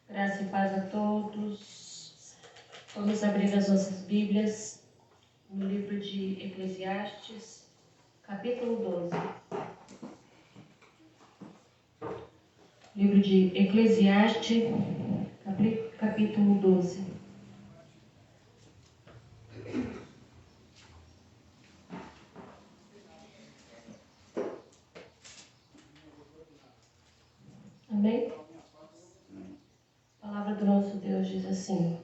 Graça e paz a todos. Vamos abrir as nossas Bíblias no livro de Eclesiastes, capítulo 12. Livro de Eclesiastes, capítulo 12. Amém? A palavra do nosso Deus diz assim: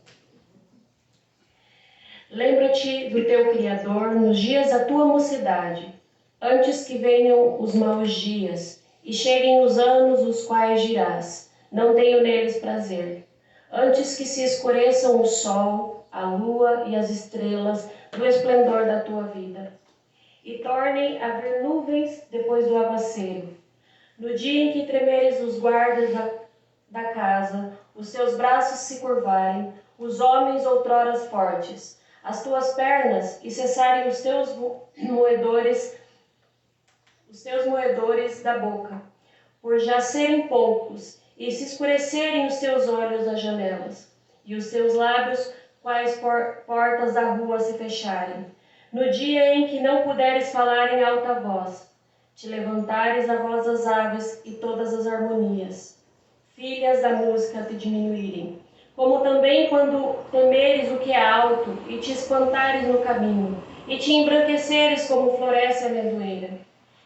Lembra-te do teu Criador nos dias da tua mocidade, antes que venham os maus dias e cheguem os anos os quais dirás, não tenho neles prazer. Antes que se escureçam o sol, a lua e as estrelas do esplendor da tua vida, e tornem a vir nuvens depois do aguaceiro. No dia em que tremeres os guardas da casa, os seus braços se curvarem, os homens outrora fortes, as tuas pernas, e cessarem os teus moedores da boca, por já serem poucos, e se escurecerem os teus olhos das janelas, e os teus lábios, quais portas da rua se fecharem. No dia em que não puderes falar em alta voz, te levantares a voz das aves e todas as harmonias, filhas da música te diminuírem, como também quando temeres o que é alto, e te espantares no caminho, e te embranqueceres como floresce a amendoeira,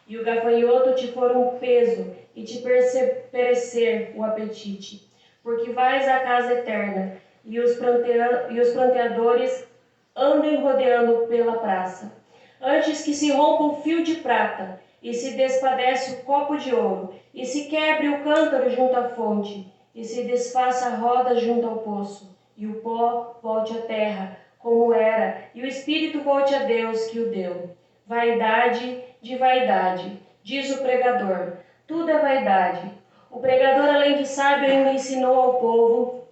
e o gafanhoto te for um peso, e te perecer o apetite, porque vais à casa eterna, e os pranteadores andem rodeando pela praça. Antes que se rompa o fio de prata, e se despadece o copo de ouro, e se quebre o cântaro junto à fonte, e se desfaça a roda junto ao poço, e o pó volte à terra, como era, e o espírito volte a Deus que o deu. Vaidade de vaidade, diz o pregador, tudo é vaidade. O pregador, além de sábio, ainda ensinou ao povo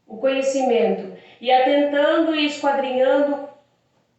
o conhecimento, e atentando e esquadrinhando,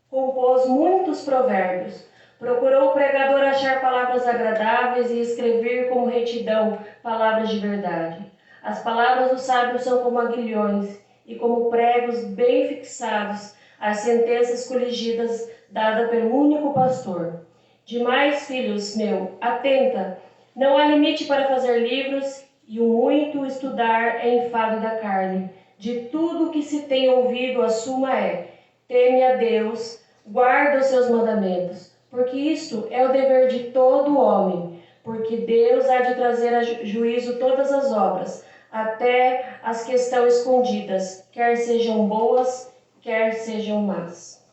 compôs muitos provérbios. Procurou o pregador achar palavras agradáveis e escrever com retidão palavras de verdade. As palavras do sábio são como aguilhões e como pregos bem fixados, as sentenças coligidas dadas pelo único pastor. Demais, filhos meu, atenta, não há limite para fazer livros, e o muito estudar é enfado da carne. De tudo que se tem ouvido, a suma é: teme a Deus, guarda os seus mandamentos, porque isto é o dever de todo homem, porque Deus há de trazer a juízo todas as obras, até as que estão escondidas, quer sejam boas, quer sejam más.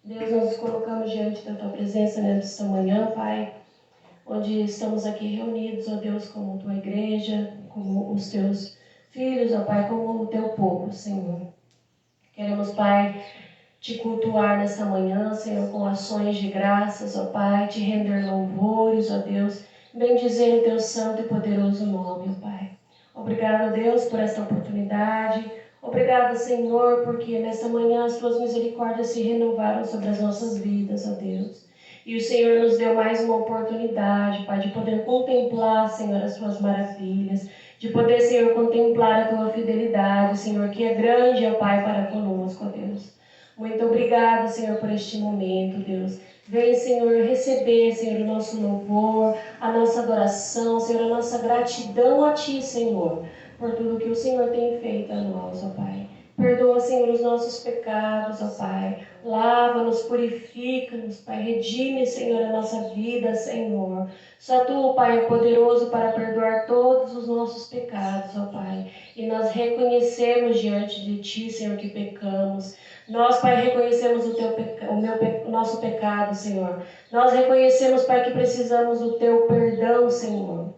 Deus, nós nos colocamos diante da Tua presença nesta manhã, Pai, onde estamos aqui reunidos, ó Deus, como Tua igreja, como os Teus filhos, ó Pai, como o Teu povo, Senhor. Queremos, Pai, te cultuar nesta manhã, Senhor, com ações de graças, ó Pai, te render louvores, ó Deus, bendizer o Teu santo e poderoso nome, ó Pai. Obrigado, Deus, por esta oportunidade. Obrigado, Senhor, porque nesta manhã as Tuas misericórdias se renovaram sobre as nossas vidas, ó Deus. E o Senhor nos deu mais uma oportunidade, Pai, de poder contemplar, Senhor, as Tuas maravilhas, de poder, Senhor, contemplar a Tua fidelidade, Senhor, que é grande, ó Pai, para conosco, ó Deus. Muito obrigada, Senhor, por este momento, Deus. Vem, Senhor, receber, Senhor, o nosso louvor, a nossa adoração, Senhor, a nossa gratidão a Ti, Senhor, por tudo que o Senhor tem feito a nós, ó Pai. Perdoa, Senhor, os nossos pecados, ó Pai. Lava-nos, purifica-nos, Pai. Redime, Senhor, a nossa vida, Senhor. Só Tu, Pai, é poderoso para perdoar todos os nossos pecados, ó Pai. E nós reconhecemos diante de Ti, Senhor, que pecamos. Nós, Pai, reconhecemos o nosso pecado, Senhor. Nós reconhecemos, Pai, que precisamos do Teu perdão, Senhor.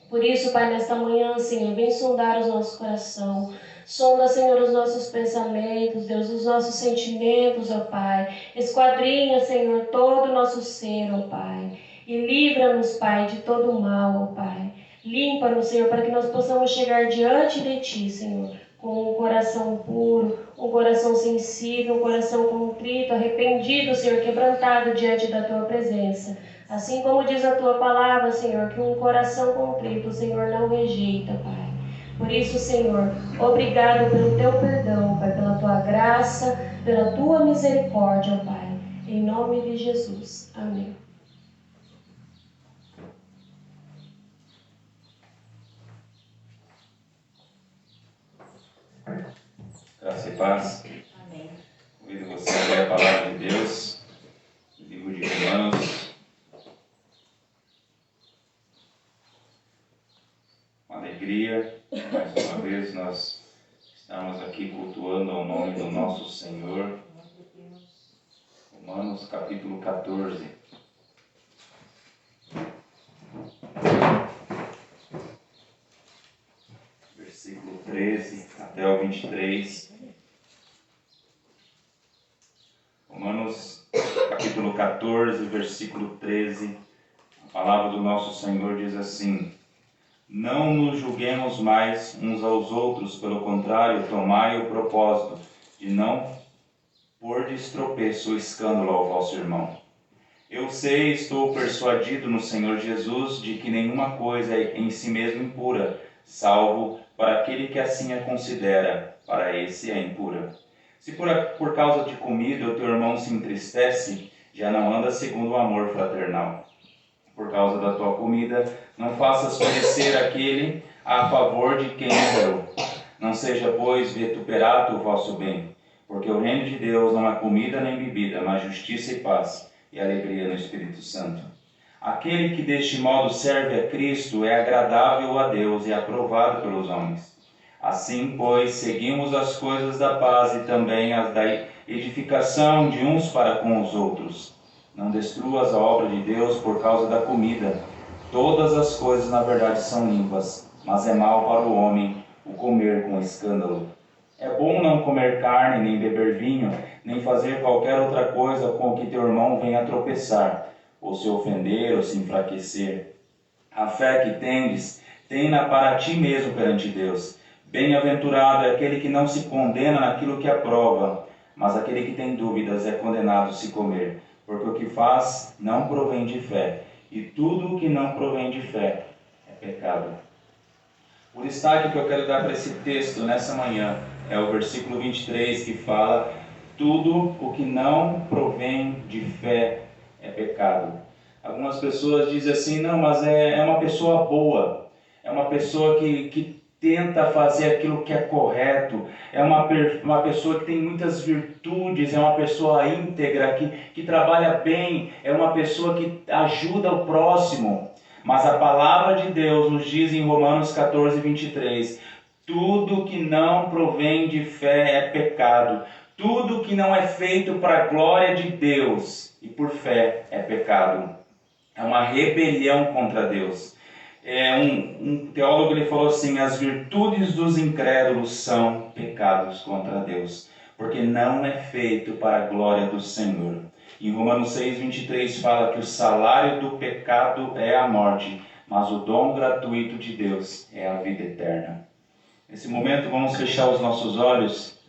Por isso, Pai, nesta manhã, Senhor, vem sondar o nosso coração. Sonda, Senhor, os nossos pensamentos, Deus, os nossos sentimentos, ó Pai. Esquadrinha, Senhor, todo o nosso ser, ó Pai. E livra-nos, Pai, de todo o mal, ó Pai. Limpa-nos, Senhor, para que nós possamos chegar diante de Ti, Senhor, com um coração puro, um coração sensível, um coração contrito, arrependido, Senhor, quebrantado diante da Tua presença. Assim como diz a Tua palavra, Senhor, que um coração contrito o Senhor não rejeita, Pai. Por isso, Senhor, obrigado pelo teu perdão, Pai, pela tua graça, pela tua misericórdia, Pai. Em nome de Jesus. Amém. Graça e paz. Amém. Convido você a ler a palavra de Deus, no livro de Romanos. Uma alegria, mais uma vez nós estamos aqui cultuando ao nome do nosso Senhor. Romanos capítulo 14. Versículo 13 até o 23. Romanos capítulo 14, versículo 13. A palavra do nosso Senhor diz assim: Não nos julguemos mais uns aos outros, pelo contrário, tomai o propósito de não pôr de tropeço ou escândalo ao vosso irmão. Eu sei, estou persuadido no Senhor Jesus de que nenhuma coisa é em si mesmo impura, salvo para aquele que assim a considera, para esse é impura. Se por causa de comida o teu irmão se entristece, já não anda segundo o amor fraternal. Por causa da tua comida, não faças perecer aquele a favor de quem morreu. Não seja, pois, vituperato o vosso bem, porque o reino de Deus não é comida nem bebida, mas justiça e paz e alegria no Espírito Santo. Aquele que deste modo serve a Cristo é agradável a Deus e aprovado pelos homens. Assim, pois, seguimos as coisas da paz e também as da edificação de uns para com os outros. Não destruas a obra de Deus por causa da comida. Todas as coisas, na verdade, são limpas, mas é mal para o homem o comer com escândalo. É bom não comer carne, nem beber vinho, nem fazer qualquer outra coisa com que teu irmão venha a tropeçar, ou se ofender, ou se enfraquecer. A fé que tendes, tem-na para ti mesmo perante Deus. Bem-aventurado é aquele que não se condena naquilo que aprova, mas aquele que tem dúvidas é condenado se comer, porque o que faz não provém de fé, e tudo o que não provém de fé é pecado. O destaque que eu quero dar para esse texto nessa manhã é o versículo 23, que fala: tudo o que não provém de fé é pecado. Algumas pessoas dizem assim: não, mas é uma pessoa boa, é uma pessoa que tenta fazer aquilo que é correto, é uma pessoa que tem muitas virtudes, é uma pessoa íntegra, que trabalha bem, é uma pessoa que ajuda o próximo. Mas a palavra de Deus nos diz em Romanos 14, 23, tudo que não provém de fé é pecado. Tudo que não é feito para a glória de Deus e por fé é pecado. É uma rebelião contra Deus. Um teólogo ele falou assim: as virtudes dos incrédulos são pecados contra Deus, porque não é feito para a glória do Senhor. Em Romanos 6, 23 fala que o salário do pecado é a morte, mas o dom gratuito de Deus é a vida eterna. Nesse momento vamos fechar os nossos olhos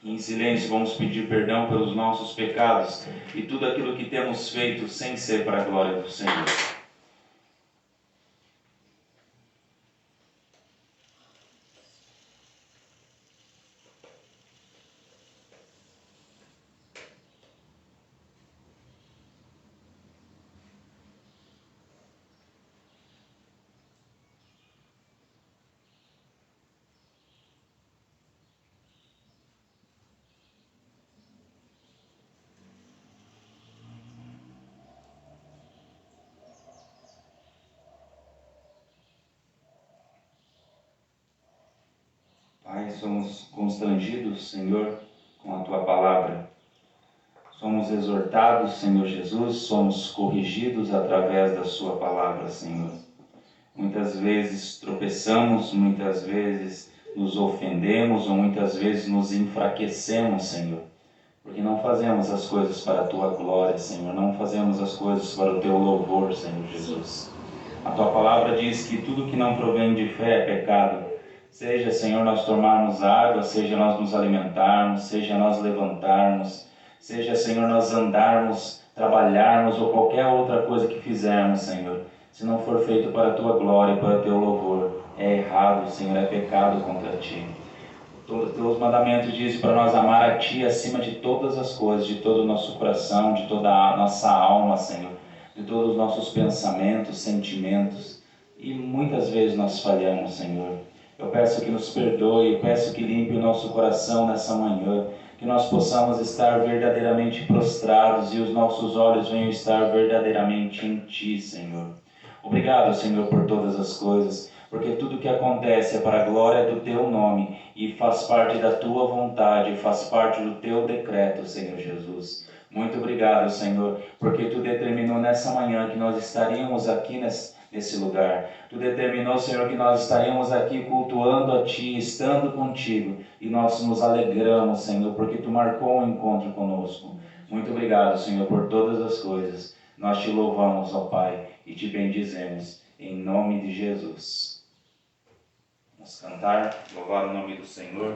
e em silêncio vamos pedir perdão pelos nossos pecados e tudo aquilo que temos feito sem ser para a glória do Senhor. Pai, somos constrangidos, Senhor, com a Tua palavra. Somos exortados, Senhor Jesus, somos corrigidos através da Sua palavra, Senhor. Muitas vezes tropeçamos, muitas vezes nos ofendemos ou muitas vezes nos enfraquecemos, Senhor, porque não fazemos as coisas para a Tua glória, Senhor, não fazemos as coisas para o Teu louvor, Senhor Jesus. A Tua palavra diz que tudo que não provém de fé é pecado. Seja, Senhor, nós tomarmos água, seja nós nos alimentarmos, seja nós levantarmos, seja, Senhor, nós andarmos, trabalharmos ou qualquer outra coisa que fizermos, Senhor, se não for feito para a Tua glória e para o Teu louvor, é errado, Senhor, é pecado contra Ti. Os Teus mandamentos dizem para nós amar a Ti acima de todas as coisas, de todo o nosso coração, de toda a nossa alma, Senhor, de todos os nossos pensamentos, sentimentos. E muitas vezes nós falhamos, Senhor. Eu peço que nos perdoe, eu peço que limpe o nosso coração nessa manhã, que nós possamos estar verdadeiramente prostrados e os nossos olhos venham estar verdadeiramente em Ti, Senhor. Obrigado, Senhor, por todas as coisas, porque tudo que acontece é para a glória do Teu nome e faz parte da Tua vontade, faz parte do Teu decreto, Senhor Jesus. Muito obrigado, Senhor, porque Tu determinou nessa manhã que nós estaríamos aqui nesse lugar. Tu determinou, Senhor, que nós estaríamos aqui cultuando a Ti, estando contigo, e nós nos alegramos, Senhor, porque Tu marcou um encontro conosco. Muito obrigado, Senhor, por todas as coisas. Nós Te louvamos, ó Pai, e Te bendizemos, em nome de Jesus. Vamos cantar, louvar o nome do Senhor.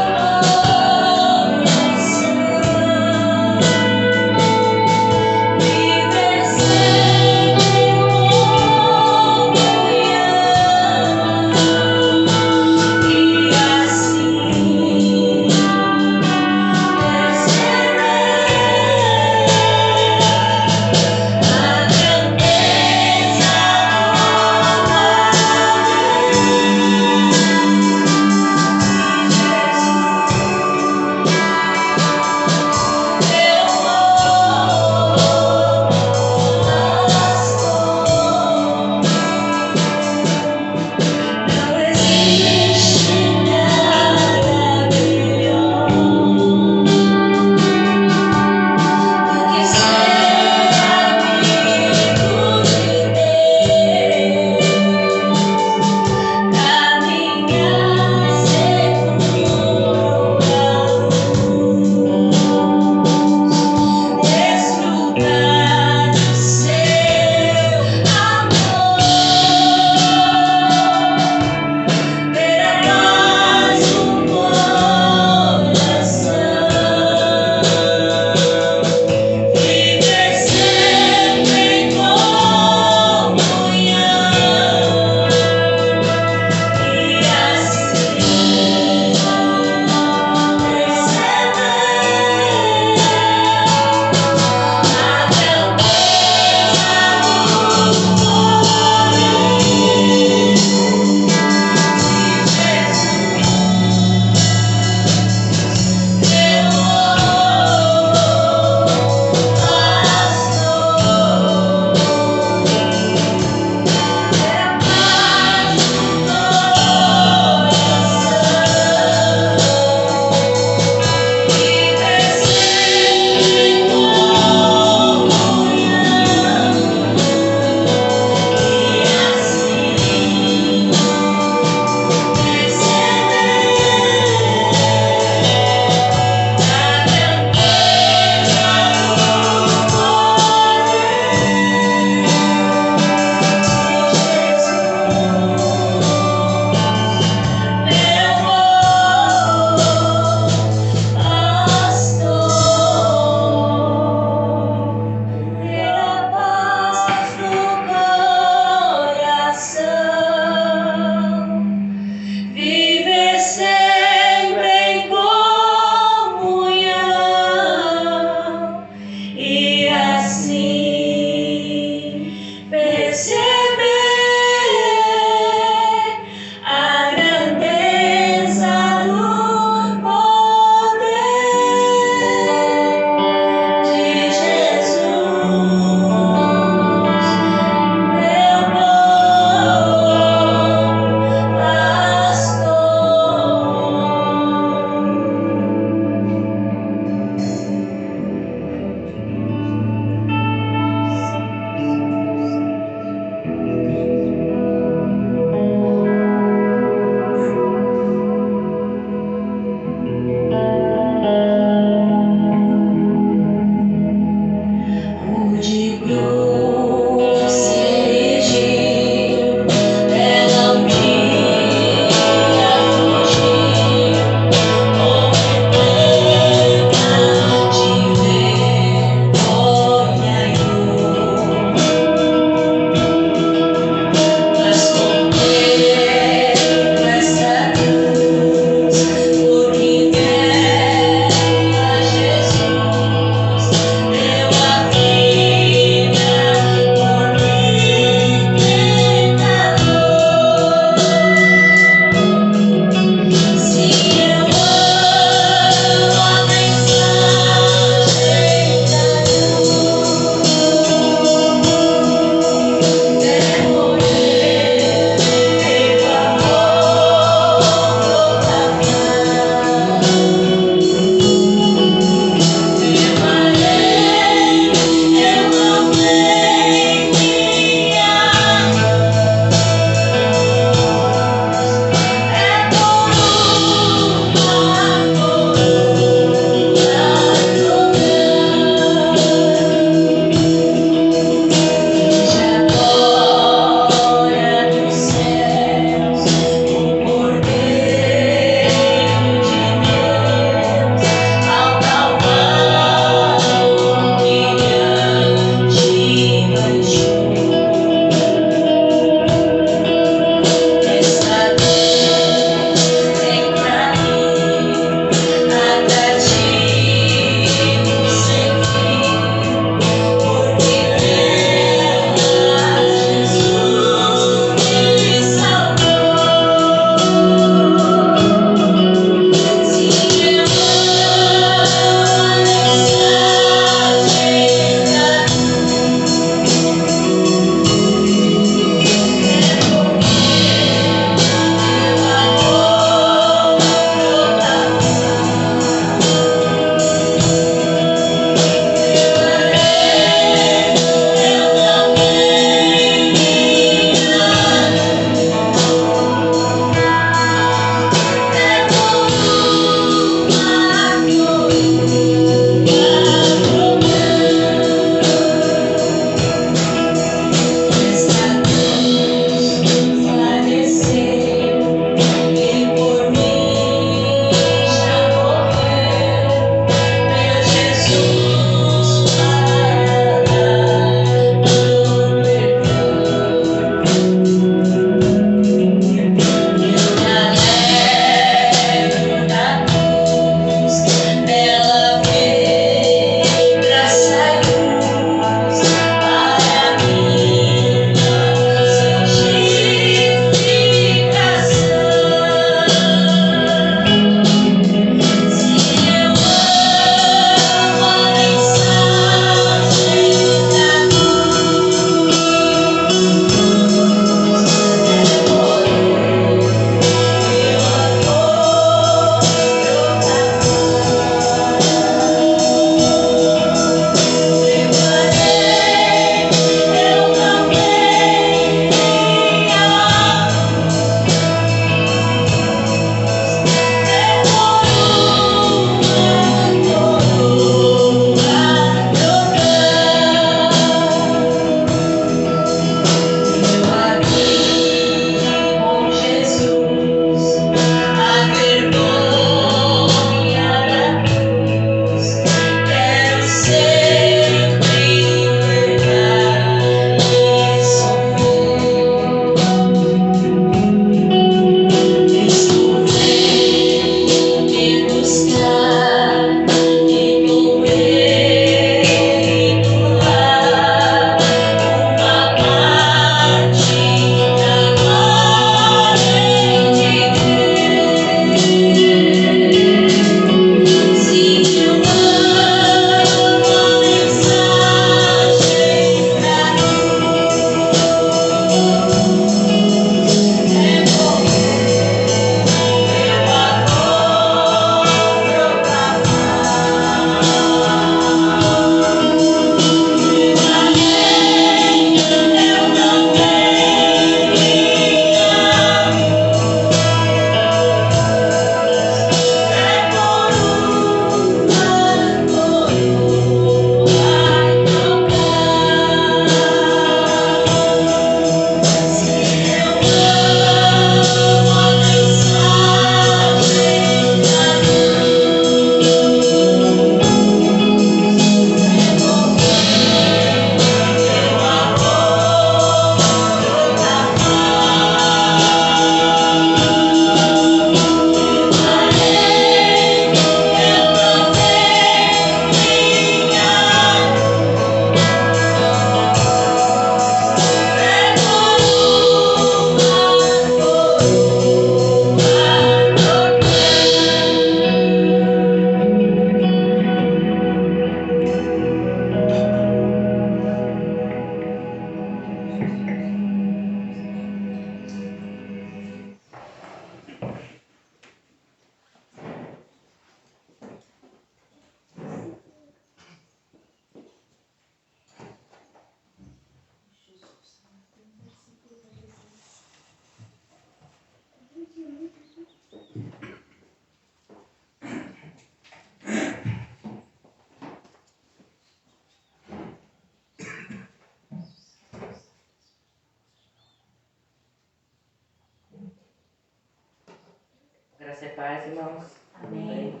Graça e paz, irmãos. Amém.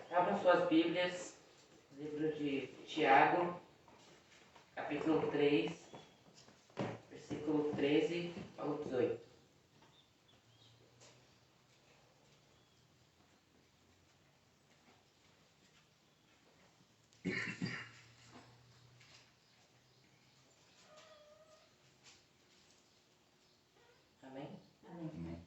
Abram suas Bíblias, livro de Tiago, capítulo 3, versículo 13 ao 18. Amém? Amém.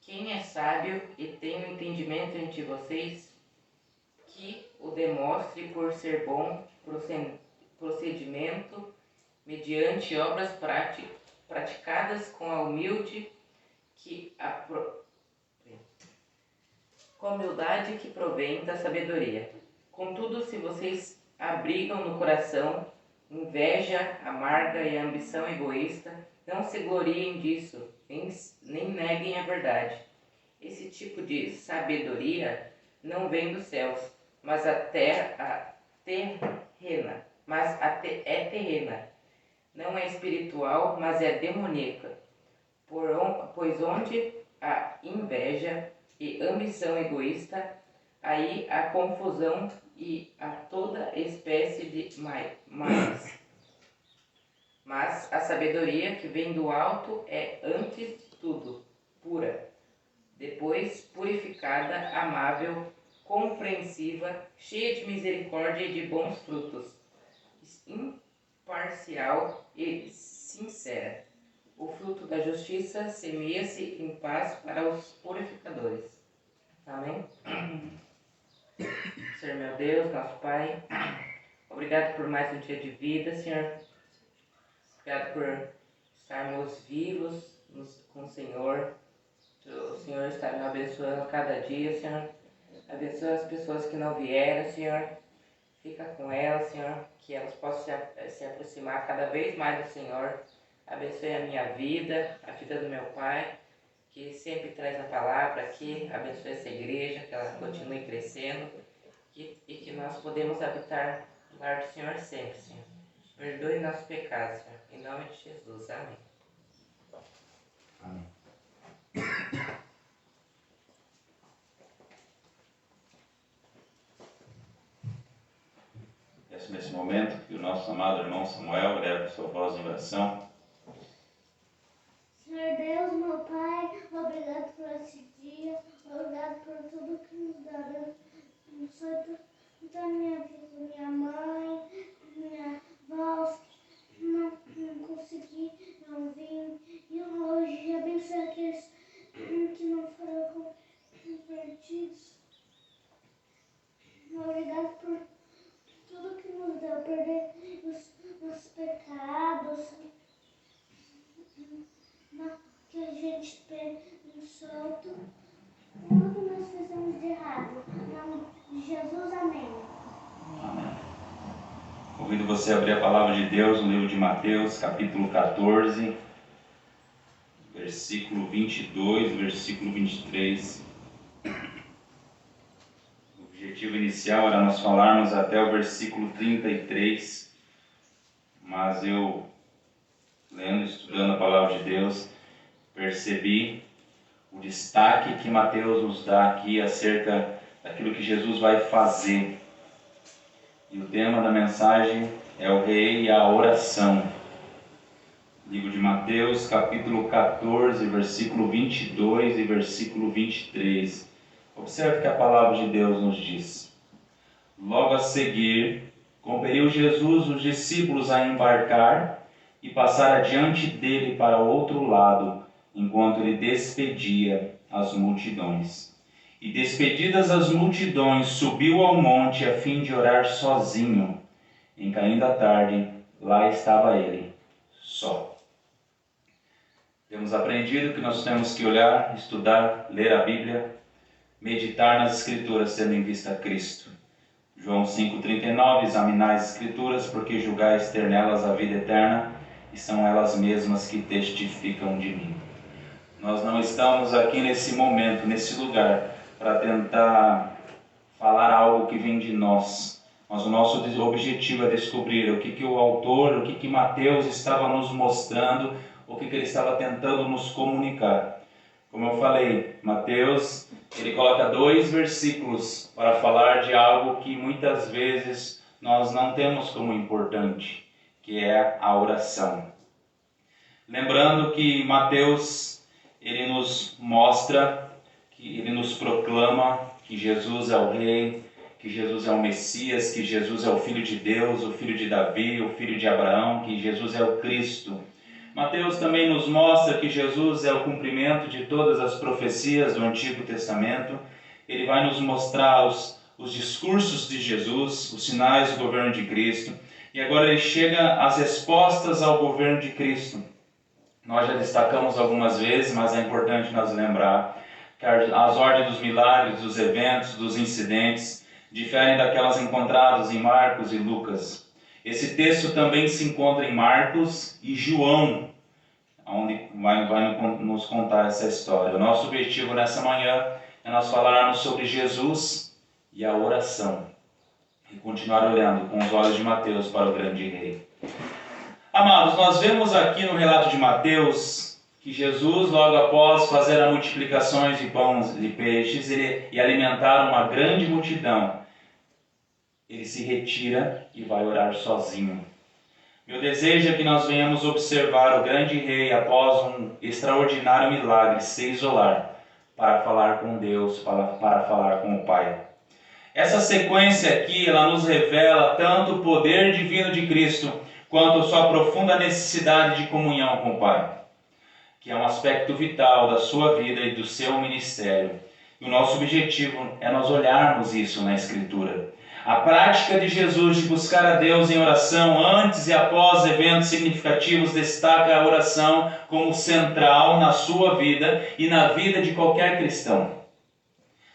Quem é sábio e tem um entendimento entre vocês, que o demonstre por ser bom procedimento, mediante obras praticadas com a humildade que provém da sabedoria. Contudo, se vocês abrigam no coração inveja amarga e ambição egoísta, não se gloriem disso, nem neguem a verdade. Esse tipo de sabedoria não vem dos céus, mas é terrena. Não é espiritual, mas é demoníaca. Pois onde há inveja e ambição egoísta, aí há confusão e há toda espécie de males. Mas a sabedoria que vem do alto é, antes de tudo, pura, depois purificada, amável, compreensiva, cheia de misericórdia e de bons frutos, imparcial e sincera. O fruto da justiça semeia-se em paz para os purificadores. Amém? Senhor meu Deus, nosso Pai, obrigado por mais um dia de vida, Senhor. Obrigado por estarmos vivos com o Senhor. O Senhor está nos abençoando cada dia, Senhor. Abençoa as pessoas que não vieram, Senhor. Fica com elas, Senhor, que elas possam se aproximar cada vez mais do Senhor. Abençoe a minha vida, a vida do meu Pai, que sempre traz a palavra aqui. Abençoe essa igreja, que ela continue crescendo e que nós podemos habitar no lar do Senhor sempre, Senhor. Perdoe nossos pecados, Senhor. Em nome de Jesus. Amém. Amém. Peço nesse momento que o nosso amado irmão Samuel leve sua voz em oração. Senhor Deus, meu Pai, obrigado por esse dia, obrigado por tudo que nos dá. Abençoe toda a minha vida, minha mãe, minha avó, que não consegui, não vim. E hoje abençoe aqueles que não foram convertidos. Obrigado por tudo que nos deu, perder os pecados. Que a gente pensou tudo que nós fizemos de errado. Em nome de Jesus, amém. Amém. Convido você a abrir a palavra de Deus no livro de Mateus, capítulo 14, versículo 22, versículo 23. O objetivo inicial era nós falarmos até o versículo 33, mas eu, lendo e estudando a palavra de Deus, percebi o destaque que Mateus nos dá aqui acerca daquilo que Jesus vai fazer. E o tema da mensagem é o Rei e a oração. Livro de Mateus, capítulo 14, versículo 22 e versículo 23. Observe que a palavra de Deus nos diz: Logo a seguir, compeliu Jesus os discípulos a embarcar e passar adiante dele para o outro lado, enquanto ele despedia as multidões. E despedidas as multidões, subiu ao monte a fim de orar sozinho. Em caindo a tarde, lá estava ele, só. Temos aprendido que nós temos que olhar, estudar, ler a Bíblia, meditar nas Escrituras, tendo em vista Cristo. João 5,39, examinai as Escrituras, porque julgais ter nelas a vida eterna, e são elas mesmas que testificam de mim. Nós não estamos aqui nesse momento, nesse lugar, para tentar falar algo que vem de nós. Mas o nosso objetivo é descobrir o que o autor, o que Mateus estava nos mostrando, o que ele estava tentando nos comunicar. Como eu falei, Mateus, ele coloca 2 versículos para falar de algo que muitas vezes nós não temos como importante, que é a oração. Lembrando que Mateus, ele nos mostra, que ele nos proclama que Jesus é o Rei, que Jesus é o Messias, que Jesus é o Filho de Deus, o Filho de Davi, o Filho de Abraão, que Jesus é o Cristo. Mateus também nos mostra que Jesus é o cumprimento de todas as profecias do Antigo Testamento. Ele vai nos mostrar os discursos de Jesus, os sinais do governo de Cristo. E agora ele chega às respostas ao governo de Cristo. Nós já destacamos algumas vezes, mas é importante nós lembrar que as ordens dos milagres, dos eventos, dos incidentes, diferem daquelas encontradas em Marcos e Lucas. Esse texto também se encontra em Marcos e João, onde vai nos contar essa história. O nosso objetivo nessa manhã é nós falarmos sobre Jesus e a oração. E continuar olhando com os olhos de Mateus para o grande Rei. Amados, nós vemos aqui no relato de Mateus que Jesus, logo após fazer a multiplicações de pães e peixes e alimentar uma grande multidão, ele se retira e vai orar sozinho. Meu desejo é que nós venhamos observar o grande Rei, após um extraordinário milagre, se isolar para falar com Deus, para falar com o Pai. Essa sequência aqui, ela nos revela tanto o poder divino de Cristo, quanto a sua profunda necessidade de comunhão com o Pai, que é um aspecto vital da sua vida e do seu ministério. E o nosso objetivo é nós olharmos isso na Escritura. A prática de Jesus de buscar a Deus em oração antes e após eventos significativos destaca a oração como central na sua vida e na vida de qualquer cristão.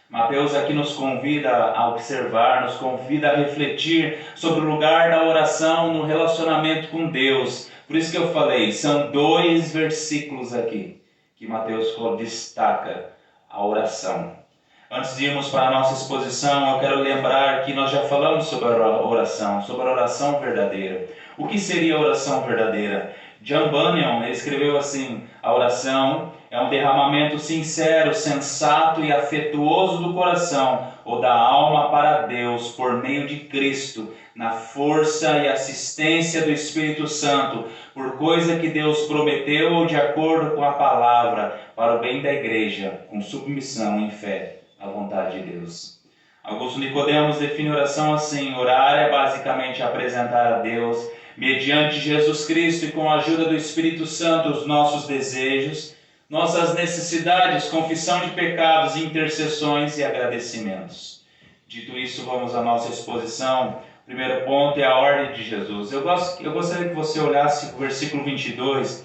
Mateus aqui nos convida a observar, nos convida a refletir sobre o lugar da oração no relacionamento com Deus. Por isso que eu falei, são 2 versículos aqui que Mateus destaca a oração. Antes de irmos para a nossa exposição, eu quero lembrar que nós já falamos sobre a oração verdadeira. O que seria a oração verdadeira? John Bunyan escreveu assim: a oração é um derramamento sincero, sensato e afetuoso do coração ou da alma para Deus por meio de Cristo, na força e assistência do Espírito Santo, por coisa que Deus prometeu ou de acordo com a palavra, para o bem da igreja, com submissão em fé à vontade de Deus. Augusto Nicodemos define oração assim: orar é basicamente apresentar a Deus, mediante Jesus Cristo e com a ajuda do Espírito Santo, os nossos desejos, nossas necessidades, confissão de pecados, intercessões e agradecimentos. Dito isso, vamos à nossa exposição. O primeiro ponto é a ordem de Jesus. Eu gostaria que você olhasse o versículo 22,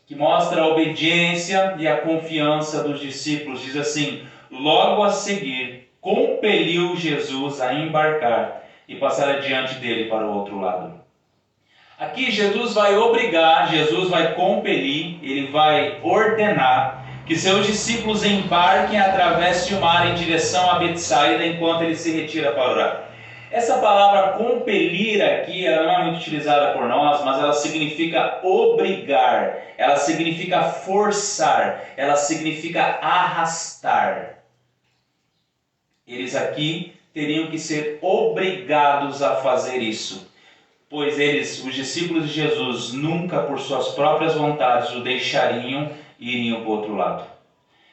que mostra a obediência e a confiança dos discípulos. Diz assim: logo a seguir, compeliu Jesus a embarcar e passar adiante dele para o outro lado. Aqui Jesus vai obrigar, Jesus vai compelir, ele vai ordenar que seus discípulos embarquem através de o mar em direção a Betsaida enquanto ele se retira para orar. Essa palavra compelir aqui, ela não é muito utilizada por nós, mas ela significa obrigar, ela significa forçar, ela significa arrastar. Eles aqui teriam que ser obrigados a fazer isso, pois os discípulos de Jesus, nunca por suas próprias vontades o deixariam e iriam para o outro lado.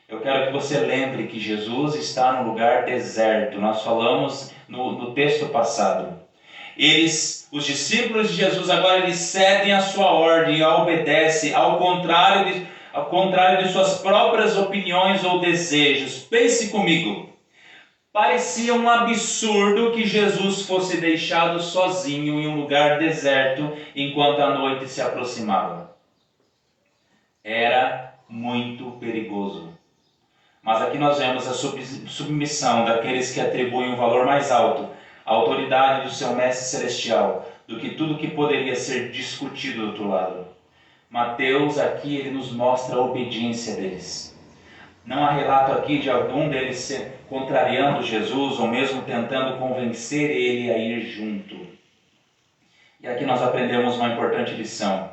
Eu quero que você lembre que Jesus está num lugar deserto. Nós falamos no texto passado. Os discípulos de Jesus agora eles cedem a sua ordem e a obedecem, ao contrário de suas próprias opiniões ou desejos. Pense comigo. Parecia um absurdo que Jesus fosse deixado sozinho em um lugar deserto enquanto a noite se aproximava. Era muito perigoso. Mas aqui nós vemos a submissão daqueles que atribuem um valor mais alto à autoridade do seu Mestre Celestial do que tudo que poderia ser discutido do outro lado. Mateus aqui ele nos mostra a obediência deles. Não há relato aqui de algum deles contrariando Jesus ou mesmo tentando convencer ele a ir junto. E aqui nós aprendemos uma importante lição.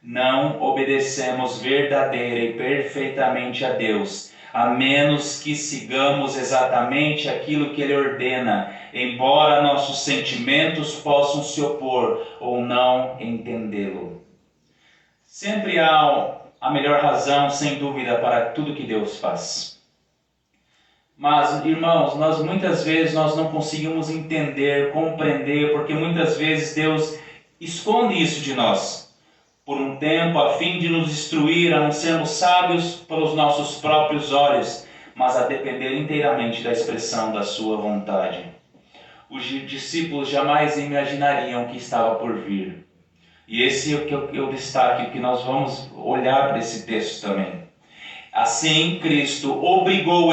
não obedecemos verdadeira e perfeitamente a Deus, a menos que sigamos exatamente aquilo que Ele ordena, embora nossos sentimentos possam se opor ou não entendê-lo. Sempre há a melhor razão, sem dúvida, para tudo que Deus faz. Mas, irmãos, muitas vezes nós não conseguimos entender, compreender, porque muitas vezes Deus esconde isso de nós por um tempo, a fim de nos instruir a não sermos sábios pelos nossos próprios olhos, mas a depender inteiramente da expressão da sua vontade. Os discípulos jamais imaginariam o que estava por vir. E esse é o que eu destaque, que nós vamos olhar para esse texto também. Assim, Cristo obrigou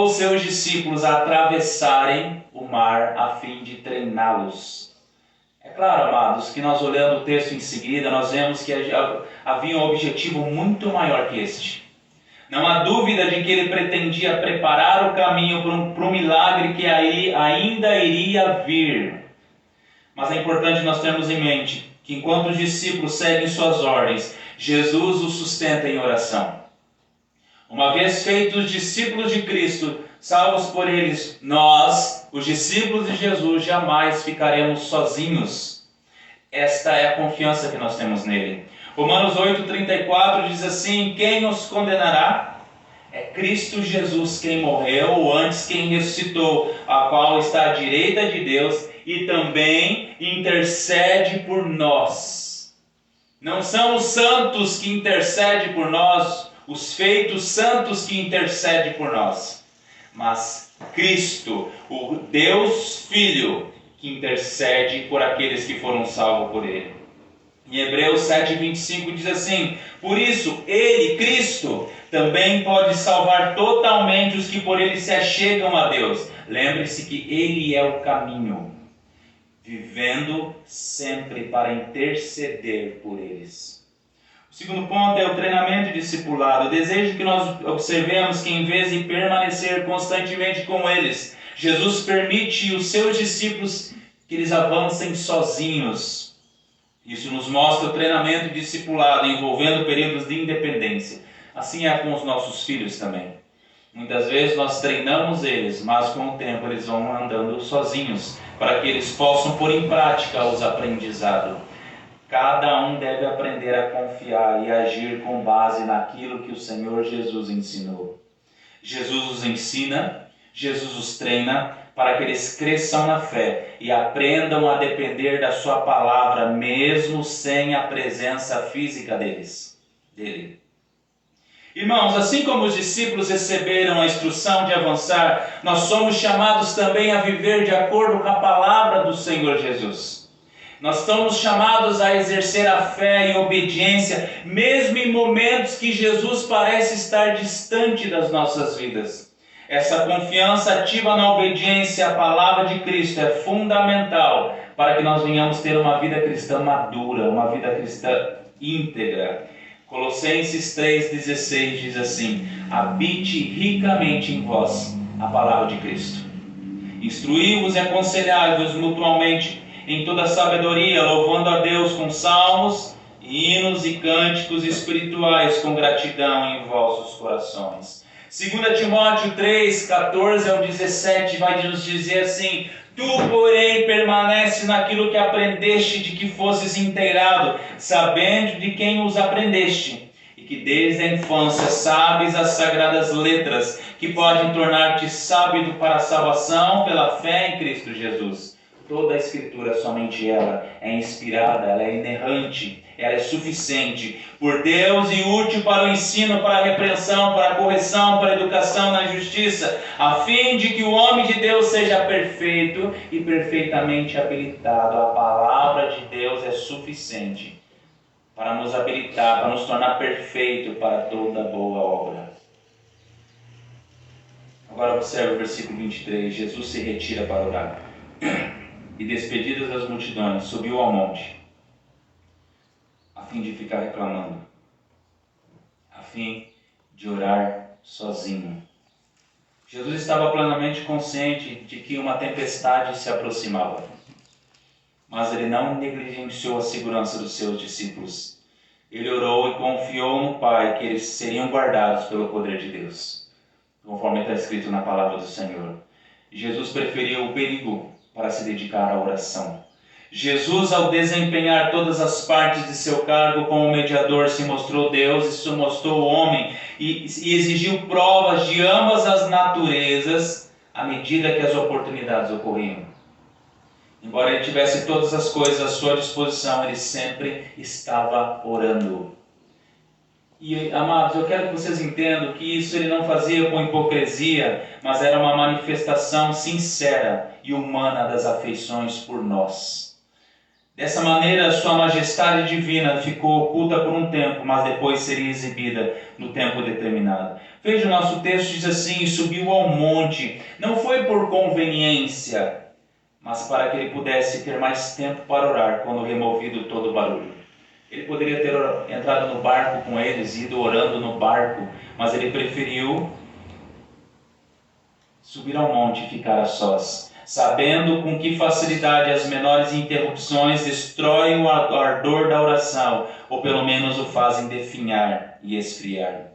os seus discípulos a atravessarem o mar a fim de treiná-los. É claro, amados, que nós olhando o texto em seguida, nós vemos que havia um objetivo muito maior que este. Não há dúvida de que ele pretendia preparar o caminho para um milagre que aí ainda iria vir. Mas é importante nós termos em mente que enquanto os discípulos seguem suas ordens, Jesus os sustenta em oração. Uma vez feitos discípulos de Cristo, salvos por eles, nós, os discípulos de Jesus, jamais ficaremos sozinhos. Esta é a confiança que nós temos nele. Romanos 8,34 diz assim: quem os condenará? É Cristo Jesus quem morreu, ou antes quem ressuscitou, a qual está à direita de Deus e também intercede por nós. Não são os santos que intercedem por nós, os feitos santos que intercedem por nós, mas Cristo, o Deus Filho, que intercede por aqueles que foram salvos por Ele. Em Hebreus 7,25 diz assim: por isso, Ele, Cristo, também pode salvar totalmente os que por Ele se achegam a Deus. Lembre-se que Ele é o caminho, vivendo sempre para interceder por eles. O segundo ponto é o treinamento e discipulado. Eu desejo que nós observemos que em vez de permanecer constantemente com eles, Jesus permite os seus discípulos que eles avancem sozinhos. Isso nos mostra o treinamento e discipulado, envolvendo períodos de independência. Assim é com os nossos filhos também. Muitas vezes nós treinamos eles, mas com o tempo eles vão andando sozinhos, para que eles possam pôr em prática os aprendizados. Cada um deve aprender a confiar e agir com base naquilo que o Senhor Jesus ensinou. Jesus os ensina, Jesus os treina para que eles cresçam na fé e aprendam a depender da sua palavra, mesmo sem a presença física dele. Irmãos, assim como os discípulos receberam a instrução de avançar, nós somos chamados também a viver de acordo com a palavra do Senhor Jesus. Nós estamos chamados a exercer a fé e obediência, mesmo em momentos que Jesus parece estar distante das nossas vidas. Essa confiança ativa na obediência à palavra de Cristo é fundamental para que nós venhamos ter uma vida cristã madura, uma vida cristã íntegra. Colossenses 3,16 diz assim: habite ricamente em vós a palavra de Cristo. Instruí-vos e aconselhai-vos mutuamente em toda sabedoria, louvando a Deus com salmos, hinos e cânticos espirituais com gratidão em vossos corações. 2 Timóteo 3, 14 ao 17 vai nos dizer assim: tu, porém, permanece naquilo que aprendeste, de que fosses inteirado, sabendo de quem os aprendeste, e que desde a infância sabes as sagradas letras, que podem tornar-te sábio para a salvação pela fé em Cristo Jesus. Toda a Escritura, somente ela, é inspirada, ela é inerrante, ela é suficiente por Deus e útil para o ensino, para a repreensão, para a correção, para a educação na justiça, a fim de que o homem de Deus seja perfeito e perfeitamente habilitado. A palavra de Deus é suficiente para nos habilitar, para nos tornar perfeito para toda boa obra. Agora observe o versículo 23. Jesus se retira para orar. E despedidas das multidões, subiu ao monte, a fim de ficar reclamando, a fim de orar sozinho. Jesus estava plenamente consciente de que uma tempestade se aproximava. mas ele não negligenciou a segurança dos seus discípulos. Ele orou e confiou no Pai que eles seriam guardados pelo poder de Deus, conforme está escrito na palavra do Senhor. Jesus preferiu o perigo para se dedicar à oração. Jesus, ao desempenhar todas as partes de seu cargo como mediador, se mostrou Deus e se mostrou homem e exigiu provas de ambas as naturezas à medida que as oportunidades ocorriam. Embora ele tivesse todas as coisas à sua disposição, ele sempre estava orando. E, amados, eu quero que vocês entendam que isso ele não fazia com hipocrisia, mas era uma manifestação sincera e humana das afeições por nós. Dessa maneira, sua majestade divina ficou oculta por um tempo, mas depois seria exibida no tempo determinado. Veja, o nosso texto diz assim: subiu ao monte. Não foi por conveniência, mas para que ele pudesse ter mais tempo para orar, quando removido todo o barulho. Ele poderia ter entrado no barco com eles, ido orando no barco, mas ele preferiu subir ao monte e ficar a sós, sabendo com que facilidade as menores interrupções destroem o ardor da oração, ou pelo menos o fazem definhar e esfriar.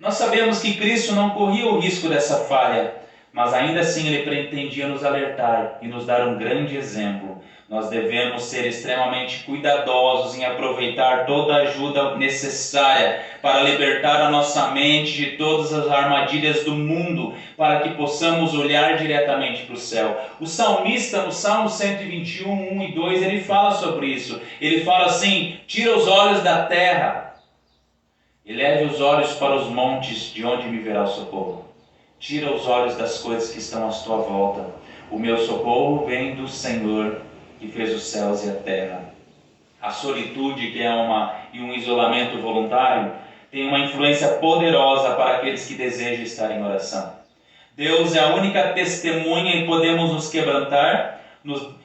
Nós sabemos que Cristo não corria o risco dessa falha, mas ainda assim ele pretendia nos alertar e nos dar um grande exemplo. Nós devemos ser extremamente cuidadosos em aproveitar toda a ajuda necessária para libertar a nossa mente de todas as armadilhas do mundo, para que possamos olhar diretamente para o céu. O salmista, no Salmo 121, 1 e 2, ele fala sobre isso. Ele fala assim: tira os olhos da terra, eleve os olhos para os montes, de onde me virá o socorro. Tira os olhos das coisas que estão à tua volta. O meu socorro vem do Senhor, que fez os céus e a terra. A solitude, que é um isolamento voluntário, tem uma influência poderosa para aqueles que desejam estar em oração. Deus é a única testemunha e podemos nos quebrantar,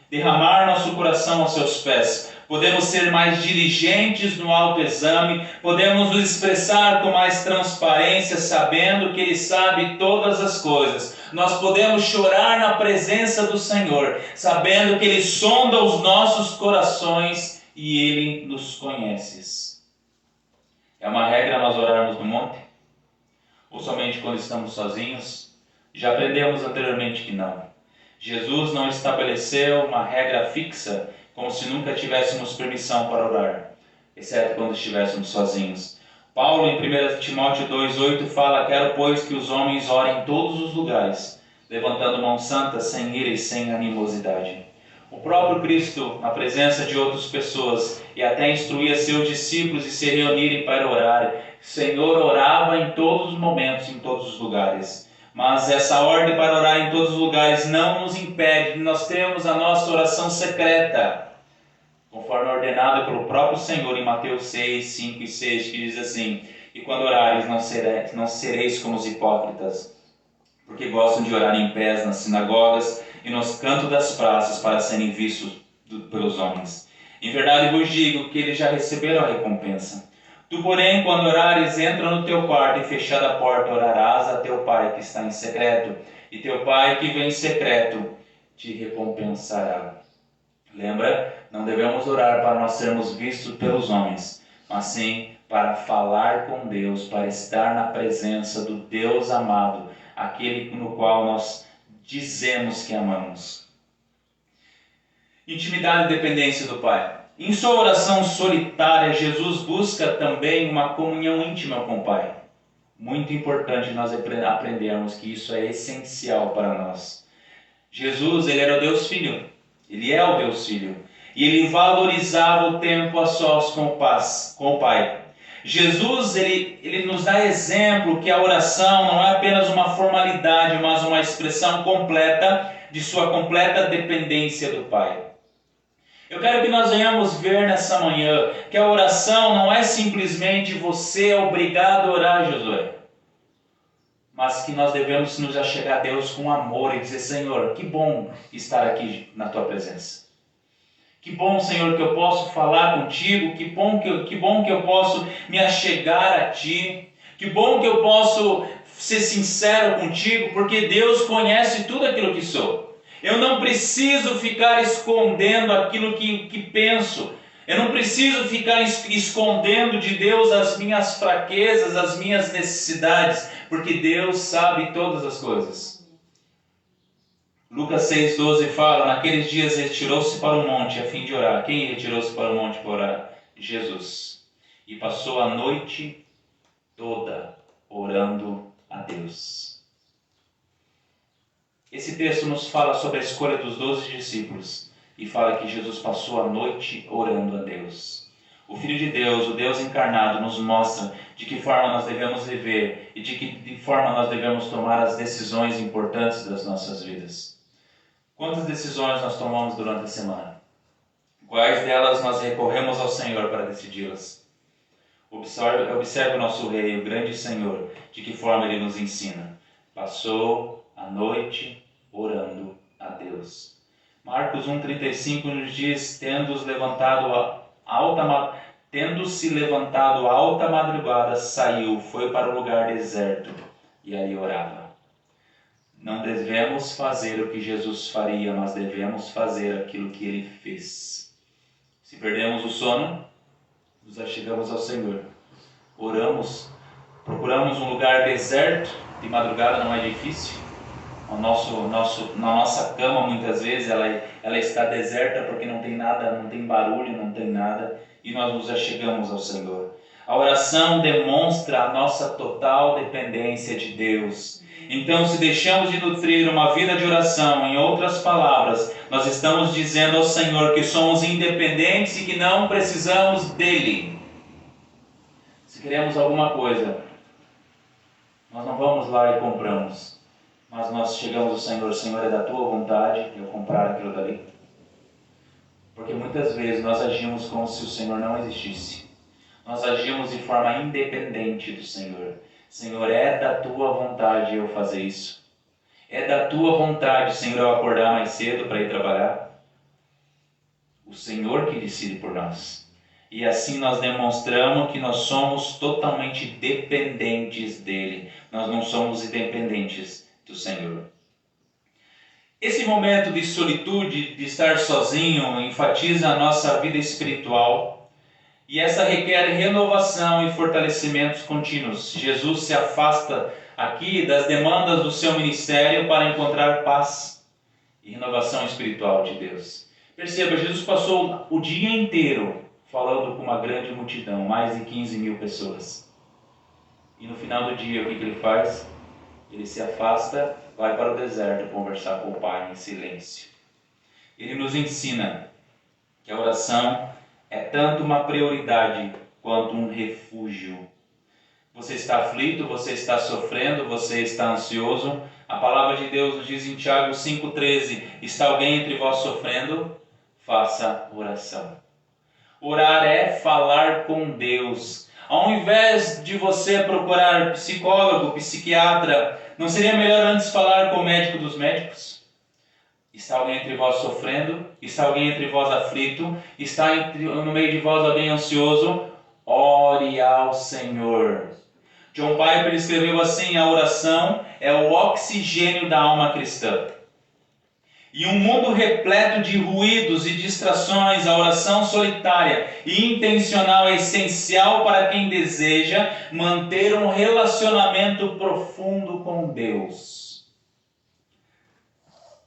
derramar nosso coração aos seus pés. Podemos ser mais diligentes no autoexame, podemos nos expressar com mais transparência, sabendo que Ele sabe todas as coisas. Nós podemos chorar na presença do Senhor, sabendo que Ele sonda os nossos corações e Ele nos conhece. É uma regra nós orarmos no monte? Ou somente quando estamos sozinhos? Já aprendemos anteriormente que não. Jesus não estabeleceu uma regra fixa, como se nunca tivéssemos permissão para orar, exceto quando estivéssemos sozinhos. Paulo, em 1 Timóteo 2,8, fala: quero, pois, que os homens orem em todos os lugares, levantando mão santa, sem ira e sem animosidade. O próprio Cristo, na presença de outras pessoas, e até instruía seus discípulos de se reunirem para orar, o Senhor orava em todos os momentos, em todos os lugares. Mas essa ordem para orar em todos os lugares não nos impede de nós termos a nossa oração secreta, conforme ordenado pelo próprio Senhor em Mateus 6, 5 e 6, que diz assim: e quando orares não sereis como os hipócritas, porque gostam de orar em pés nas sinagogas e nos cantos das praças para serem vistos pelos homens. Em verdade vos digo que eles já receberam a recompensa. Tu, porém, quando orares, entra no teu quarto e, fechada a porta, orarás a teu Pai que está em secreto, e teu Pai que vem em secreto te recompensará. Lembra? Não devemos orar para nós sermos vistos pelos homens, mas sim para falar com Deus, para estar na presença do Deus amado, aquele no qual nós dizemos que amamos. Intimidade e dependência do Pai. Em sua oração solitária, Jesus busca também uma comunhão íntima com o Pai. Muito importante nós aprendermos que isso é essencial para nós. Jesus, ele era o Deus Filho. Ele é o Deus Filho. E ele valorizava o tempo a sós com o Pai. Jesus, ele nos dá exemplo que a oração não é apenas uma formalidade, mas uma expressão completa de sua completa dependência do Pai. Eu quero que nós venhamos ver nessa manhã que a oração não é simplesmente você obrigado a orar, Josué, mas que nós devemos nos achegar a Deus com amor e dizer: Senhor, que bom estar aqui na Tua presença. Que bom, Senhor, que eu posso falar contigo, que bom que eu posso me achegar a Ti, que bom que eu posso ser sincero contigo, porque Deus conhece tudo aquilo que sou. Eu não preciso ficar escondendo aquilo que penso. Eu não preciso ficar escondendo de Deus as minhas fraquezas, as minhas necessidades, porque Deus sabe todas as coisas. Lucas 6,12 fala: naqueles dias retirou-se para o monte a fim de orar. Quem retirou-se para o monte para orar? Jesus. E passou a noite toda orando a Deus. Esse texto nos fala sobre a escolha dos 12 discípulos e fala que Jesus passou a noite orando a Deus. O Filho de Deus, o Deus encarnado, nos mostra de que forma nós devemos viver e de que forma nós devemos tomar as decisões importantes das nossas vidas. Quantas decisões nós tomamos durante a semana? Quais delas nós recorremos ao Senhor para decidi-las? Observe o nosso Rei, o grande Senhor, de que forma Ele nos ensina. Passou a noite orando a Deus. Marcos 1,35 nos diz: tendo-se levantado a alta madrugada, saiu, foi para o lugar deserto e ali orava. Não devemos fazer o que Jesus faria, mas devemos fazer aquilo que Ele fez. Se perdemos o sono, nos achegamos ao Senhor. Oramos, procuramos um lugar deserto, de madrugada não é difícil. Na nossa cama, muitas vezes, ela está deserta porque não tem nada, não tem barulho, não tem nada, e nós nos achegamos ao Senhor. A oração demonstra a nossa total dependência de Deus. Então, se deixamos de nutrir uma vida de oração, em outras palavras, nós estamos dizendo ao Senhor que somos independentes e que não precisamos dEle. Se queremos alguma coisa, nós não vamos lá e compramos. Mas nós chegamos ao Senhor: Senhor, é da Tua vontade eu comprar aquilo dali? Porque muitas vezes nós agimos como se o Senhor não existisse. Nós agimos de forma independente do Senhor. Senhor, é da Tua vontade eu fazer isso? É da Tua vontade, Senhor, eu acordar mais cedo para ir trabalhar? O Senhor que decide por nós. E assim nós demonstramos que nós somos totalmente dependentes dEle. Nós não somos independentes do Senhor. Esse momento de solitude, de estar sozinho, enfatiza a nossa vida espiritual. E essa requer renovação e fortalecimentos contínuos. Jesus se afasta aqui das demandas do seu ministério para encontrar paz e renovação espiritual de Deus. Perceba, Jesus passou o dia inteiro falando com uma grande multidão, mais de 15 mil pessoas. E no final do dia, o que ele faz? Ele se afasta, vai para o deserto conversar com o Pai em silêncio. Ele nos ensina que a oração é tanto uma prioridade quanto um refúgio. Você está aflito, você está sofrendo, você está ansioso. A palavra de Deus nos diz em Tiago 5,13: está alguém entre vós sofrendo? Faça oração. Orar é falar com Deus. Ao invés de você procurar psicólogo, psiquiatra, não seria melhor antes falar com o médico dos médicos? Está alguém entre vós sofrendo? Está alguém entre vós aflito? Está no meio de vós alguém ansioso? Ore ao Senhor. John Piper escreveu assim: a oração é o oxigênio da alma cristã. Em um mundo repleto de ruídos e distrações, a oração solitária e intencional é essencial para quem deseja manter um relacionamento profundo com Deus.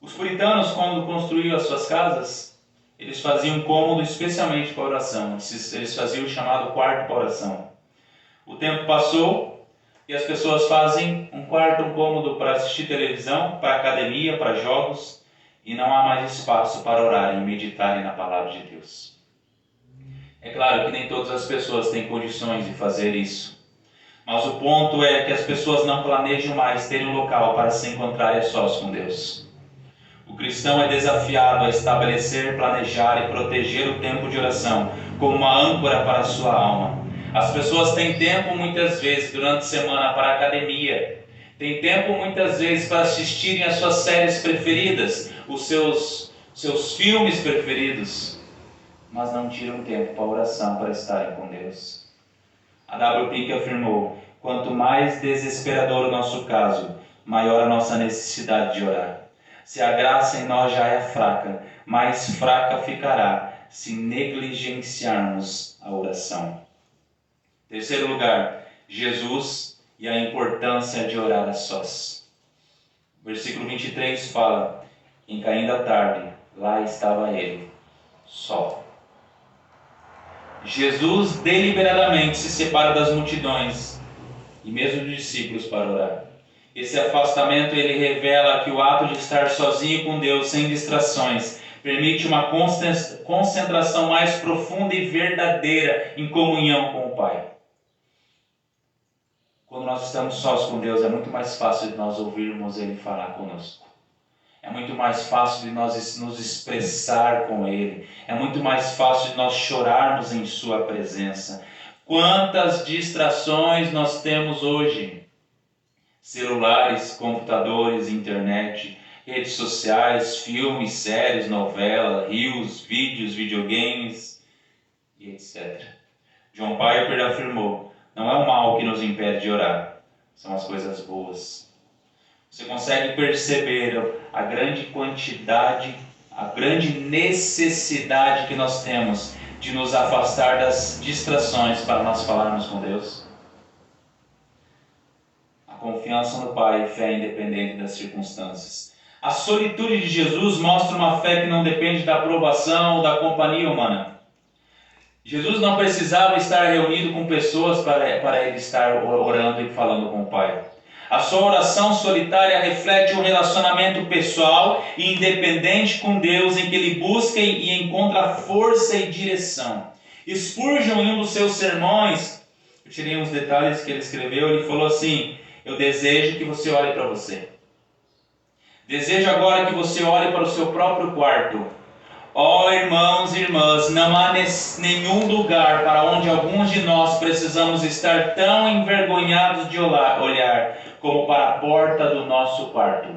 Os puritanos, quando construíam as suas casas, eles faziam um cômodo especialmente para a oração. Eles faziam o chamado quarto para a oração. O tempo passou e as pessoas fazem um cômodo para assistir televisão, para academia, para jogos, e não há mais espaço para orarem e meditarem na palavra de Deus. É claro que nem todas as pessoas têm condições de fazer isso, mas o ponto é que as pessoas não planejam mais ter um local para se encontrarem sós com Deus. O cristão é desafiado a estabelecer, planejar e proteger o tempo de oração como uma âncora para a sua alma. As pessoas têm tempo muitas vezes durante a semana para a academia, têm tempo muitas vezes para assistirem às suas séries preferidas, os seus filmes preferidos, mas não tiram tempo para a oração, para estarem com Deus. A W. Pink afirmou: quanto mais desesperador o nosso caso, maior a nossa necessidade de orar. se a graça em nós já é fraca, mais fraca ficará se negligenciarmos a oração. Terceiro lugar, Jesus e a importância de orar a sós. Versículo 23 fala: em caindo a tarde, lá estava ele, só. Jesus deliberadamente se separa das multidões e mesmo dos discípulos para orar. Esse afastamento ele revela que o ato de estar sozinho com Deus, sem distrações, permite uma concentração mais profunda e verdadeira em comunhão com o Pai. Quando nós estamos sós com Deus, é muito mais fácil de nós ouvirmos Ele falar conosco. É muito mais fácil de nós nos expressar com Ele. É muito mais fácil de nós chorarmos em Sua presença. Quantas distrações nós temos hoje? Celulares, computadores, internet, redes sociais, filmes, séries, novelas, reels, vídeos, videogames e etc. John Piper afirmou: não é o mal que nos impede de orar, são as coisas boas. Você consegue perceber a grande quantidade, a grande necessidade que nós temos de nos afastar das distrações para nós falarmos com Deus? A confiança no Pai e fé independente das circunstâncias. A solitude de Jesus mostra uma fé que não depende da aprovação ou da companhia humana. Jesus não precisava estar reunido com pessoas para ele estar orando e falando com o Pai. A sua oração solitária reflete um relacionamento pessoal e independente com Deus, em que ele busca e encontra força e direção. Spurgeon, em um dos seus sermões, eu tirei uns detalhes que ele escreveu, ele falou assim: eu desejo que você olhe para você. Desejo agora que você olhe para o seu próprio quarto. Ó irmãos e irmãs, não há nenhum lugar para onde alguns de nós precisamos estar tão envergonhados de olhar como para a porta do nosso quarto.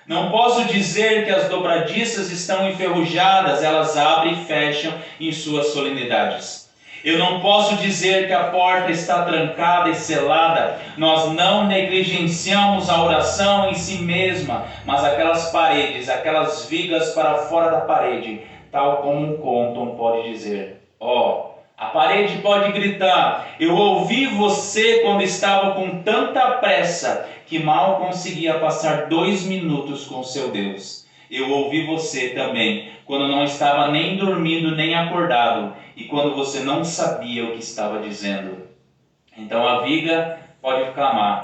Não posso dizer que as dobradiças estão enferrujadas, elas abrem e fecham em suas solenidades. Eu não posso dizer que a porta está trancada e selada. Nós não negligenciamos a oração em si mesma, mas aquelas paredes, aquelas vigas para fora da parede, tal como um Compton pode dizer: ó, a parede pode gritar: eu ouvi você quando estava com tanta pressa que mal conseguia passar 2 minutos com seu Deus. Eu ouvi você também quando não estava nem dormindo nem acordado e quando você não sabia o que estava dizendo. Então a viga pode clamar: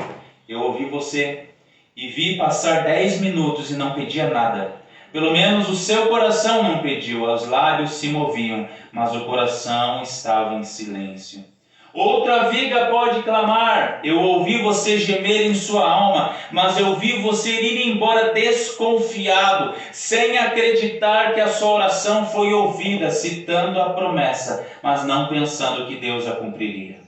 eu ouvi você e vi passar 10 minutos e não pedia nada. Pelo menos o seu coração não pediu, os lábios se moviam, mas o coração estava em silêncio. Outra viga pode clamar: eu ouvi você gemer em sua alma, mas eu vi você ir embora desconfiado, sem acreditar que a sua oração foi ouvida, citando a promessa, mas não pensando que Deus a cumpriria.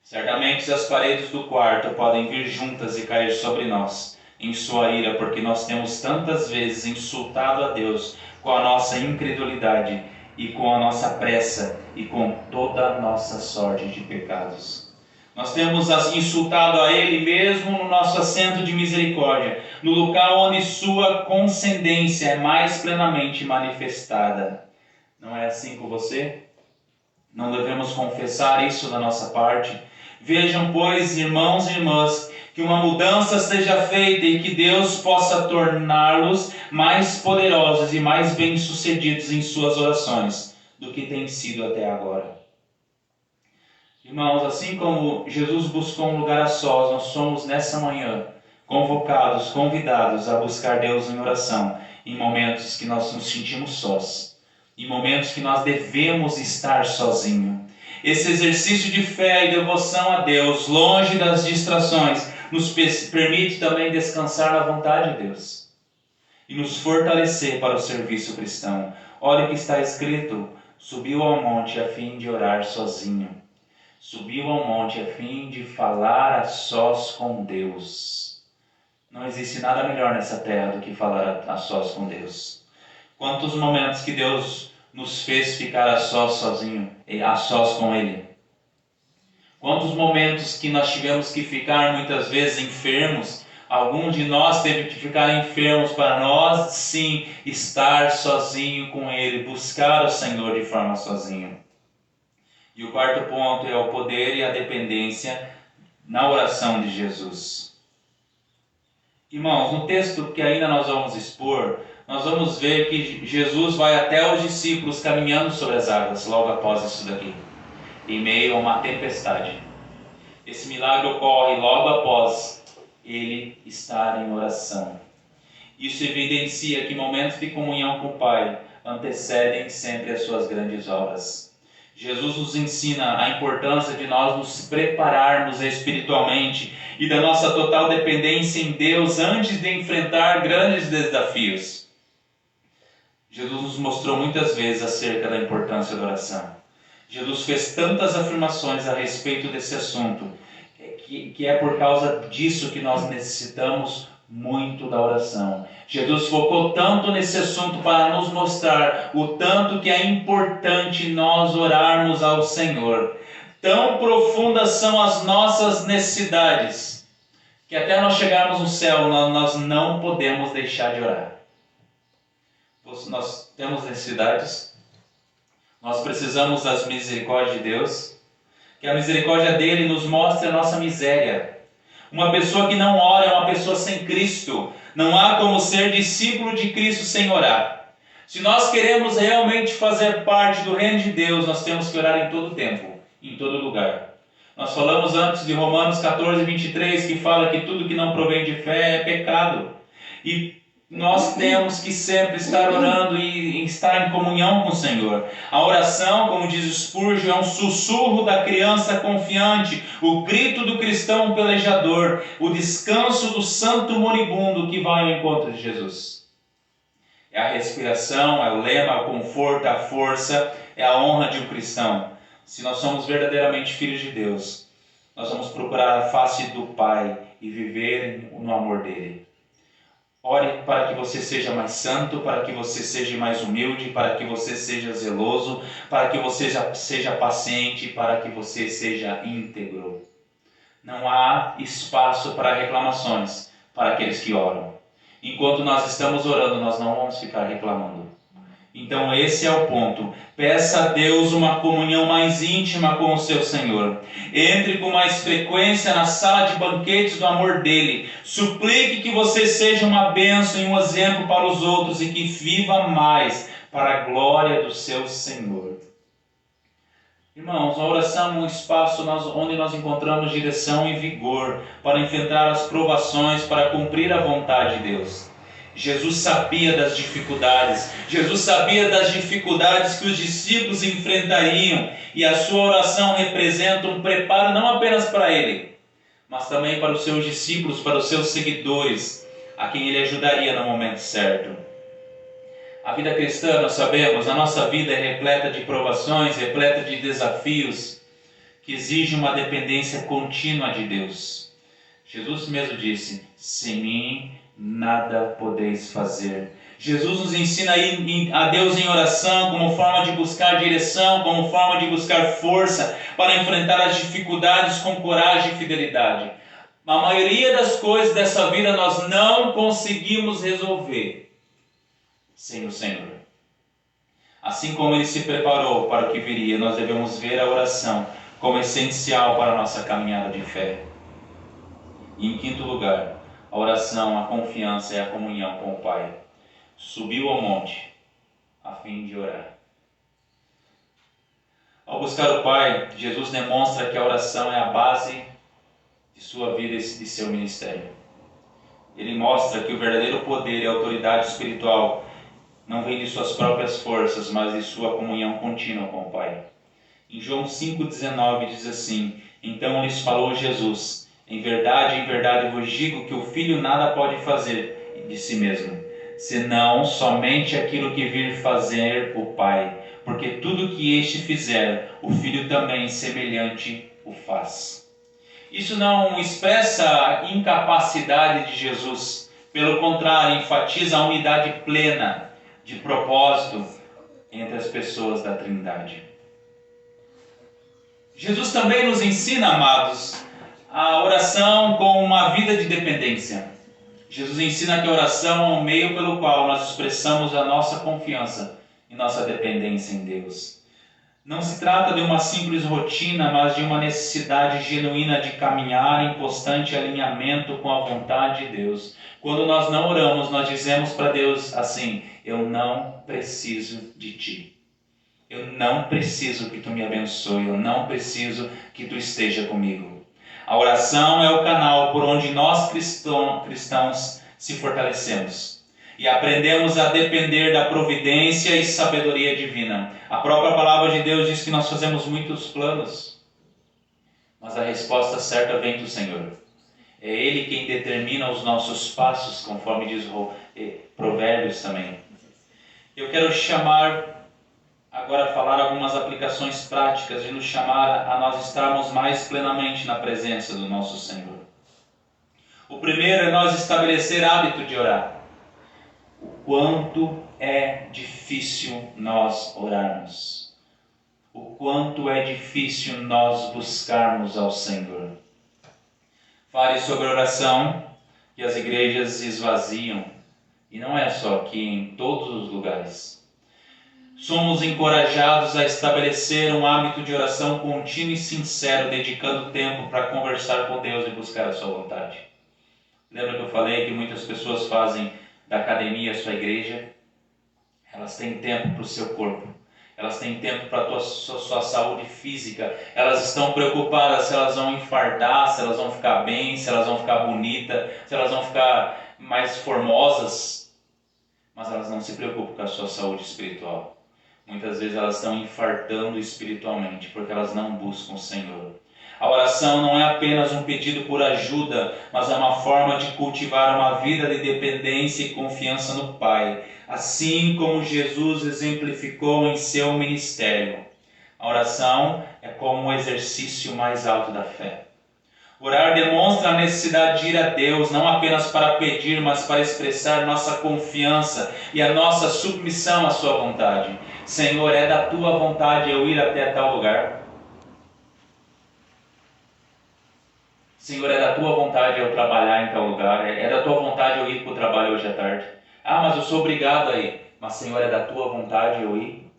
Certamente as paredes do quarto podem vir juntas e cair sobre nós, em sua ira, porque nós temos tantas vezes insultado a Deus com a nossa incredulidade e com a nossa pressa e com toda a nossa sorte de pecados. Nós temos insultado a Ele mesmo no nosso assento de misericórdia, no local onde sua condescendência é mais plenamente manifestada. Não é assim com você? Não devemos confessar isso da nossa parte? Vejam, pois, irmãos e irmãs, que uma mudança seja feita e que Deus possa torná-los mais poderosos e mais bem-sucedidos em suas orações do que tem sido até agora. Irmãos, assim como Jesus buscou um lugar a sós, nós somos nessa manhã convocados, convidados a buscar Deus em oração, em momentos que nós nos sentimos sós, em momentos que nós devemos estar sozinhos. Esse exercício de fé e devoção a Deus, longe das distrações, nos permite também descansar na vontade de Deus e nos fortalecer para o serviço cristão. Olha o que está escrito: subiu ao monte a fim de orar sozinho. Subiu ao monte a fim de falar a sós com Deus. Não existe nada melhor nessa terra do que falar a sós com Deus. Quantos momentos que Deus nos fez ficar a sós sozinho, a sós com Ele. Quantos momentos que nós tivemos que ficar muitas vezes enfermos, Algum de nós teve que ficar enfermos para nós, sim, estar sozinho com Ele, buscar o Senhor de forma sozinho. E o quarto ponto é o poder e a dependência na oração de Jesus. Irmãos, no texto que ainda nós vamos expor, nós vamos ver que Jesus vai até os discípulos caminhando sobre as águas, logo após isso daqui, em meio a uma tempestade. Esse milagre ocorre logo após ele estar em oração. Isso evidencia que momentos de comunhão com o Pai antecedem sempre as suas grandes obras. Jesus nos ensina a importância de nós nos prepararmos espiritualmente e da nossa total dependência em Deus antes de enfrentar grandes desafios. Jesus nos mostrou muitas vezes acerca da importância da oração. Jesus fez tantas afirmações a respeito desse assunto, que é por causa disso que nós necessitamos muito da oração. Jesus focou tanto nesse assunto para nos mostrar o tanto que é importante nós orarmos ao Senhor. Tão profundas são as nossas necessidades, que até nós chegarmos no céu, nós não podemos deixar de orar. Nós temos necessidades, nós precisamos das misericórdias de Deus, que a misericórdia dele nos mostre a nossa miséria. Uma pessoa que não ora é uma pessoa sem Cristo. Não há como ser discípulo de Cristo sem orar. Se nós queremos realmente fazer parte do reino de Deus, nós temos que orar em todo tempo, em todo lugar. Nós falamos antes de Romanos 14, 23, que fala que tudo que não provém de fé é pecado. E nós temos que sempre estar orando e estar em comunhão com o Senhor. A oração, como diz Spurgeon, é um sussurro da criança confiante, o grito do cristão pelejador, o descanso do santo moribundo que vai ao encontro de Jesus. É a respiração, é o lema, é o conforto, é a força, é a honra de um cristão. Se nós somos verdadeiramente filhos de Deus, nós vamos procurar a face do Pai e viver no amor dele. Ore para que você seja mais santo, para que você seja mais humilde, para que você seja zeloso, para que você seja paciente, para que você seja íntegro. Não há espaço para reclamações para aqueles que oram. Enquanto nós estamos orando, nós não vamos ficar reclamando. Então esse é o ponto. Peça a Deus uma comunhão mais íntima com o seu Senhor. Entre com mais frequência na sala de banquetes do amor dele. Suplique que você seja uma bênção e um exemplo para os outros e que viva mais para a glória do seu Senhor. Irmãos, a oração é um espaço onde nós encontramos direção e vigor para enfrentar as provações, para cumprir a vontade de Deus. Jesus sabia das dificuldades. Jesus sabia das dificuldades que os discípulos enfrentariam. E a sua oração representa um preparo não apenas para ele, mas também para os seus discípulos, para os seus seguidores, a quem ele ajudaria no momento certo. A vida cristã, nós sabemos, a nossa vida é repleta de provações, repleta de desafios, que exigem uma dependência contínua de Deus. Jesus mesmo disse: sem mim nada podeis fazer. Jesus nos ensina a Deus em oração como forma de buscar direção, como forma de buscar força para enfrentar as dificuldades com coragem e fidelidade. A maioria das coisas dessa vida nós não conseguimos resolver sem o Senhor. Assim como Ele se preparou para o que viria, nós devemos ver a oração como essencial para a nossa caminhada de fé. E em quinto lugar, a oração, a confiança e a comunhão com o Pai. Subiu ao monte a fim de orar. Ao buscar o Pai, Jesus demonstra que a oração é a base de sua vida e de seu ministério. Ele mostra que o verdadeiro poder e autoridade espiritual não vem de suas próprias forças, mas de sua comunhão contínua com o Pai. Em João 5,19 diz assim: então lhes falou Jesus: em verdade vos digo que o Filho nada pode fazer de si mesmo, senão somente aquilo que vir fazer o Pai, porque tudo que este fizer, o Filho também semelhante o faz. Isso não expressa a incapacidade de Jesus, pelo contrário, enfatiza a unidade plena de propósito entre as pessoas da Trindade. Jesus também nos ensina, amados, a oração com uma vida de dependência. Jesus ensina que a oração é um meio pelo qual nós expressamos a nossa confiança e nossa dependência em Deus. Não se trata de uma simples rotina, mas de uma necessidade genuína de caminhar em constante alinhamento com a vontade de Deus. Quando nós não oramos, nós dizemos para Deus assim: eu não preciso de Ti. Eu não preciso que Tu me abençoe. Eu não preciso que Tu esteja comigo. A oração é o canal por onde nós cristãos se fortalecemos e aprendemos a depender da providência e sabedoria divina. A própria palavra de Deus diz que nós fazemos muitos planos, mas a resposta certa vem do Senhor. É Ele quem determina os nossos passos, conforme diz Provérbios também. Eu quero agora falar algumas aplicações práticas de nos chamar a nós estarmos mais plenamente na presença do nosso Senhor. O primeiro é nós estabelecer hábito de orar. O quanto é difícil nós orarmos. O quanto é difícil nós buscarmos ao Senhor. Fale sobre oração que as igrejas esvaziam. E não é só aqui, em todos os lugares. Somos encorajados a estabelecer um hábito de oração contínuo e sincero, dedicando tempo para conversar com Deus e buscar a sua vontade. Lembra que eu falei que muitas pessoas fazem da academia a sua igreja? Elas têm tempo para o seu corpo. Elas têm tempo para a sua saúde física. Elas estão preocupadas se elas vão infartar, se elas vão ficar bem, se elas vão ficar bonitas, se elas vão ficar mais formosas. Mas elas não se preocupam com a sua saúde espiritual. Muitas vezes elas estão infartando espiritualmente porque elas não buscam o Senhor. A oração não é apenas um pedido por ajuda, mas é uma forma de cultivar uma vida de dependência e confiança no Pai, assim como Jesus exemplificou em seu ministério. A oração é como o exercício mais alto da fé. Orar demonstra a necessidade de ir a Deus, não apenas para pedir, mas para expressar nossa confiança e a nossa submissão à sua vontade. Senhor, é da Tua vontade eu ir até tal lugar. Senhor, é da Tua vontade eu trabalhar em tal lugar. É da Tua vontade eu ir para o trabalho hoje à tarde. Ah, mas eu sou obrigado a ir. Mas, Senhor, é da Tua vontade eu ir?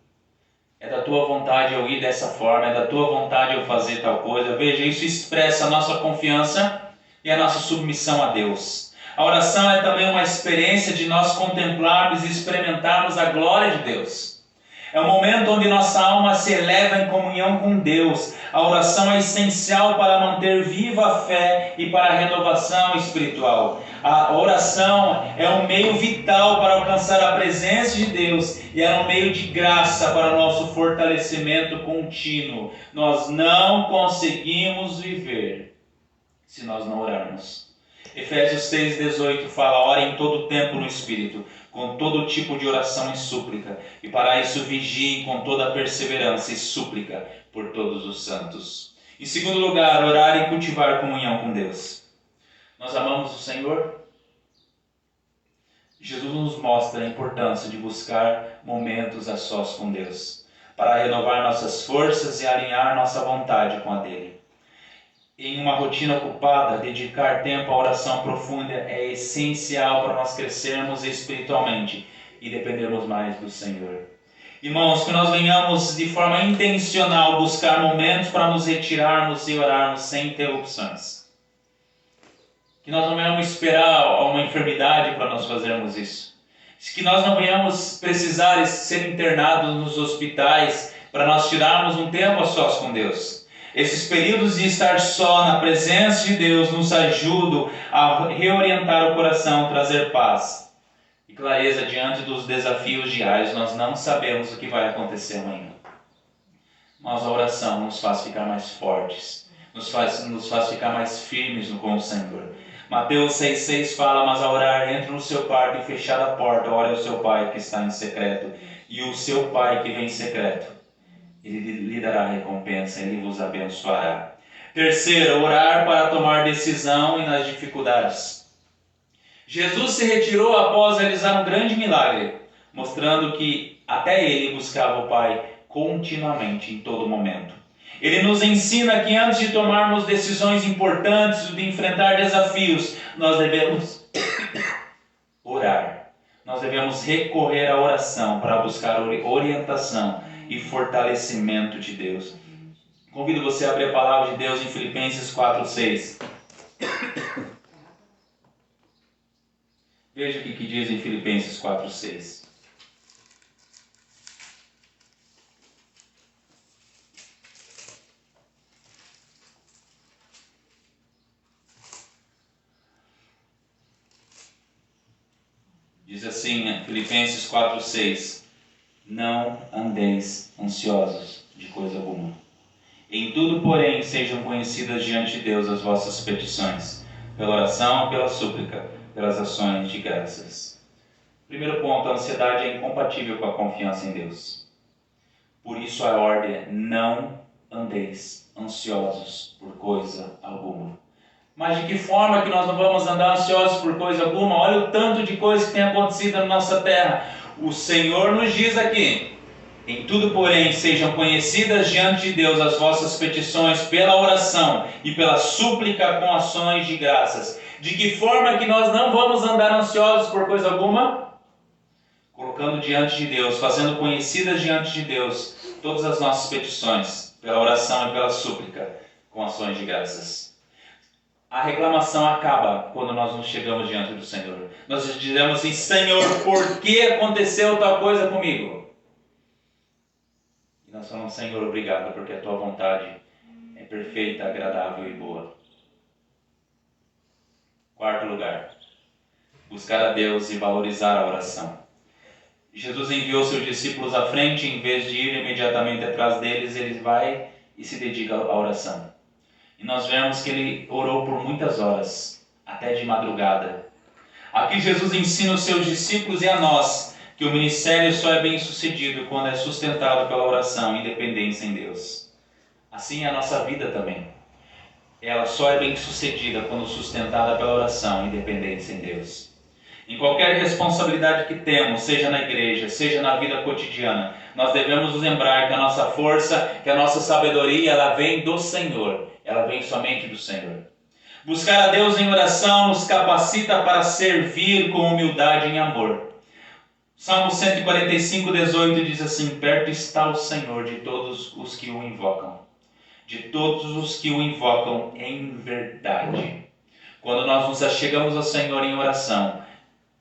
É da Tua vontade eu ir dessa forma, é da Tua vontade eu fazer tal coisa. Veja, isso expressa a nossa confiança e a nossa submissão a Deus. A oração é também uma experiência de nós contemplarmos e experimentarmos a glória de Deus. É um momento onde nossa alma se eleva em comunhão com Deus. A oração é essencial para manter viva a fé e para a renovação espiritual. A oração é um meio vital para alcançar a presença de Deus e é um meio de graça para nosso fortalecimento contínuo. Nós não conseguimos viver se nós não orarmos. Efésios 6,18 fala: ore em todo tempo no Espírito, com todo tipo de oração e súplica, e para isso vigiem com toda perseverança e súplica por todos os santos. Em segundo lugar, orar e cultivar comunhão com Deus. Nós amamos o Senhor? Jesus nos mostra a importância de buscar momentos a sós com Deus, para renovar nossas forças e alinhar nossa vontade com a dele. Em uma rotina ocupada, dedicar tempo à oração profunda é essencial para nós crescermos espiritualmente e dependermos mais do Senhor. Irmãos, que nós venhamos de forma intencional buscar momentos para nos retirarmos e orarmos sem interrupções. Que nós não venhamos esperar uma enfermidade para nós fazermos isso. Que nós não venhamos precisar ser internados nos hospitais para nós tirarmos um tempo a sós com Deus. Esses períodos de estar só na presença de Deus nos ajudam a reorientar o coração, trazer paz e clareza diante dos desafios diários. Nós não sabemos o que vai acontecer amanhã. Mas a oração nos faz ficar mais fortes, nos faz ficar mais firmes com o Senhor. Mateus 6,6 fala: mas a orar, entre no seu quarto e fechar a porta, ore ao seu Pai que está em secreto, e o seu Pai que vem em secreto, Ele lhe dará recompensa, Ele vos abençoará. Terceiro, orar para tomar decisão e nas dificuldades. Jesus se retirou após realizar um grande milagre, mostrando que até Ele buscava o Pai continuamente, em todo momento. Ele nos ensina que antes de tomarmos decisões importantes, de enfrentar desafios, nós devemos Orar. Nós devemos recorrer à oração para buscar orientação e fortalecimento de Deus. Convido você a abrir a palavra de Deus em Filipenses 4:6. Veja o que diz em Filipenses 4:6. Diz assim, Filipenses 4:6. Não andeis ansiosos de coisa alguma. Em tudo, porém, sejam conhecidas diante de Deus as vossas petições, pela oração e pela súplica, pelas ações de graças. Primeiro ponto, a ansiedade é incompatível com a confiança em Deus. Por isso a ordem é: não andeis ansiosos por coisa alguma. Mas de que forma que nós não vamos andar ansiosos por coisa alguma? Olha o tanto de coisas que tem acontecido na nossa terra. O Senhor nos diz aqui: em tudo, porém, sejam conhecidas diante de Deus as vossas petições pela oração e pela súplica com ações de graças. De que forma que nós não vamos andar ansiosos por coisa alguma? Colocando diante de Deus, fazendo conhecidas diante de Deus todas as nossas petições pela oração e pela súplica com ações de graças. A reclamação acaba quando nós nos chegamos diante do Senhor. Nós dizemos assim: Senhor, por que aconteceu tal coisa comigo? E nós falamos: Senhor, obrigado, porque a tua vontade é perfeita, agradável e boa. Quarto lugar, buscar a Deus e valorizar a oração. Jesus enviou seus discípulos à frente, em vez de ir imediatamente atrás deles, ele vai e se dedica à oração. E nós vemos que ele orou por muitas horas, até de madrugada. Aqui Jesus ensina os seus discípulos e a nós que o ministério só é bem sucedido quando é sustentado pela oração e independência em Deus. Assim é a nossa vida também. Ela só é bem sucedida quando sustentada pela oração e independência em Deus. Em qualquer responsabilidade que temos, seja na igreja, seja na vida cotidiana, nós devemos nos lembrar que a nossa força, que a nossa sabedoria, ela vem do Senhor. Ela vem somente do Senhor. Buscar a Deus em oração nos capacita para servir com humildade e amor. Salmo 145:18 diz assim: perto está o Senhor de todos os que o invocam. De todos os que o invocam em verdade. Quando nós nos achegamos ao Senhor em oração,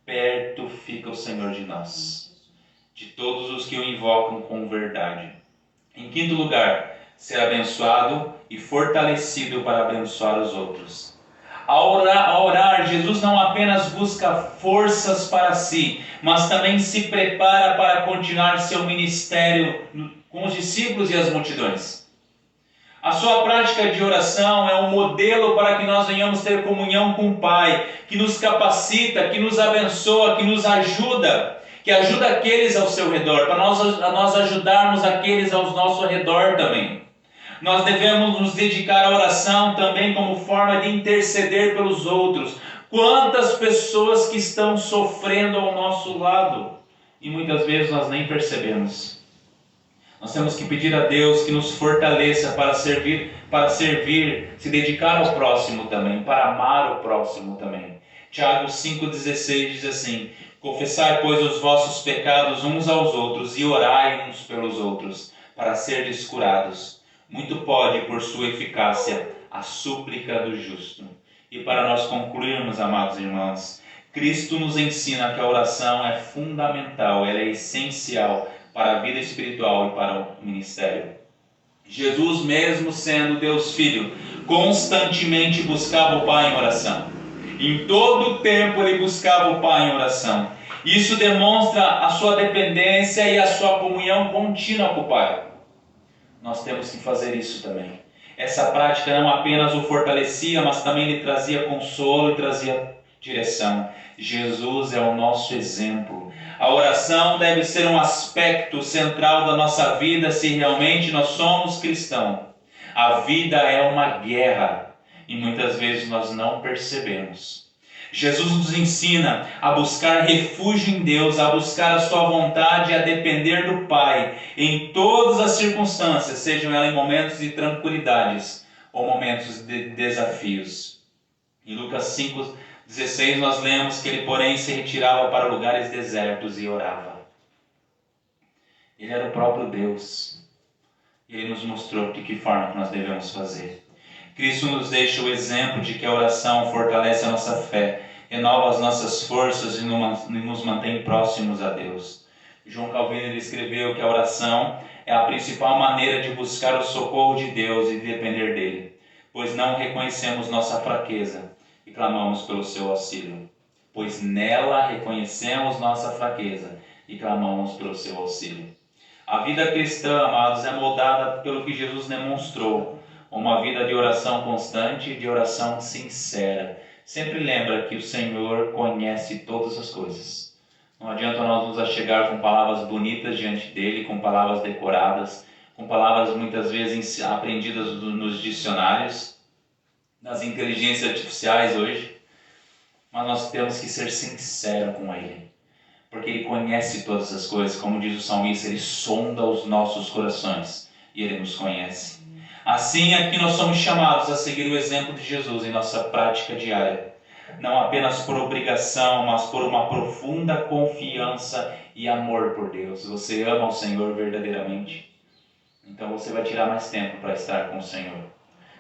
perto fica o Senhor de nós. De todos os que o invocam com verdade. Em quinto lugar, ser abençoado e fortalecido para abençoar os outros. Ao orar, Jesus não apenas busca forças para si, mas também se prepara para continuar seu ministério com os discípulos e as multidões. A sua prática de oração é um modelo para que nós venhamos ter comunhão com o Pai, que nos capacita, que nos abençoa, que nos ajuda, que ajuda aqueles ao seu redor, para nós ajudarmos aqueles ao nosso redor também. Nós devemos nos dedicar à oração também como forma de interceder pelos outros. Quantas pessoas que estão sofrendo ao nosso lado e muitas vezes nós nem percebemos. Nós temos que pedir a Deus que nos fortaleça para servir, se dedicar ao próximo também, para amar o próximo também. Tiago 5,16 diz assim: confessai, pois, os vossos pecados uns aos outros e orai uns pelos outros, para serdes curados. Muito pode, por sua eficácia, a súplica do justo. E para nós concluirmos, amados irmãos, Cristo nos ensina que a oração é fundamental, ela é essencial para a vida espiritual e para o ministério. Jesus, mesmo sendo Deus Filho, constantemente buscava o Pai em oração. Em todo o tempo ele buscava o Pai em oração. Isso demonstra a sua dependência e a sua comunhão contínua com o Pai. Nós temos que fazer isso também. Essa prática não apenas o fortalecia, mas também lhe trazia consolo e trazia direção. Jesus é o nosso exemplo. A oração deve ser um aspecto central da nossa vida se realmente nós somos cristãos. A vida é uma guerra e muitas vezes nós não percebemos. Jesus nos ensina a buscar refúgio em Deus, a buscar a sua vontade, a depender do Pai em todas as circunstâncias, sejam elas em momentos de tranquilidades ou momentos de desafios. Em Lucas 16 nós lemos que ele, porém, se retirava para lugares desertos e orava. Ele era o próprio Deus. E ele nos mostrou de que forma que nós devemos fazer. Cristo nos deixa o exemplo de que a oração fortalece a nossa fé, renova as nossas forças e nos mantém próximos a Deus. João Calvino ele escreveu que a oração é a principal maneira de buscar o socorro de Deus e de depender dele, pois não reconhecemos nossa fraqueza e clamamos pelo seu auxílio. Pois nela reconhecemos nossa fraqueza e clamamos pelo seu auxílio. A vida cristã, amados, é moldada pelo que Jesus demonstrou, uma vida de oração constante e de oração sincera. Sempre lembra que o Senhor conhece todas as coisas. Não adianta nós nos achegar com palavras bonitas diante dele, com palavras decoradas, com palavras muitas vezes aprendidas nos dicionários, nas inteligências artificiais hoje, mas nós temos que ser sinceros com ele, porque ele conhece todas as coisas. Como diz o salmista, ele sonda os nossos corações e ele nos conhece. Assim, aqui nós somos chamados a seguir o exemplo de Jesus em nossa prática diária, não apenas por obrigação, mas por uma profunda confiança e amor por Deus. Você ama o Senhor verdadeiramente? Então você vai tirar mais tempo para estar com o Senhor.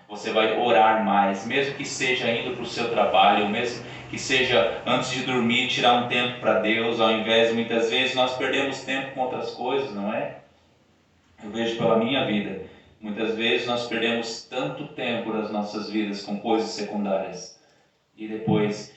Você vai orar mais, mesmo que seja indo para o seu trabalho, mesmo que seja antes de dormir, tirar um tempo para Deus, ao invés de muitas vezes nós perdemos tempo com outras coisas, não é? Eu vejo pela minha vida, muitas vezes nós perdemos tanto tempo das nossas vidas com coisas secundárias. E depois,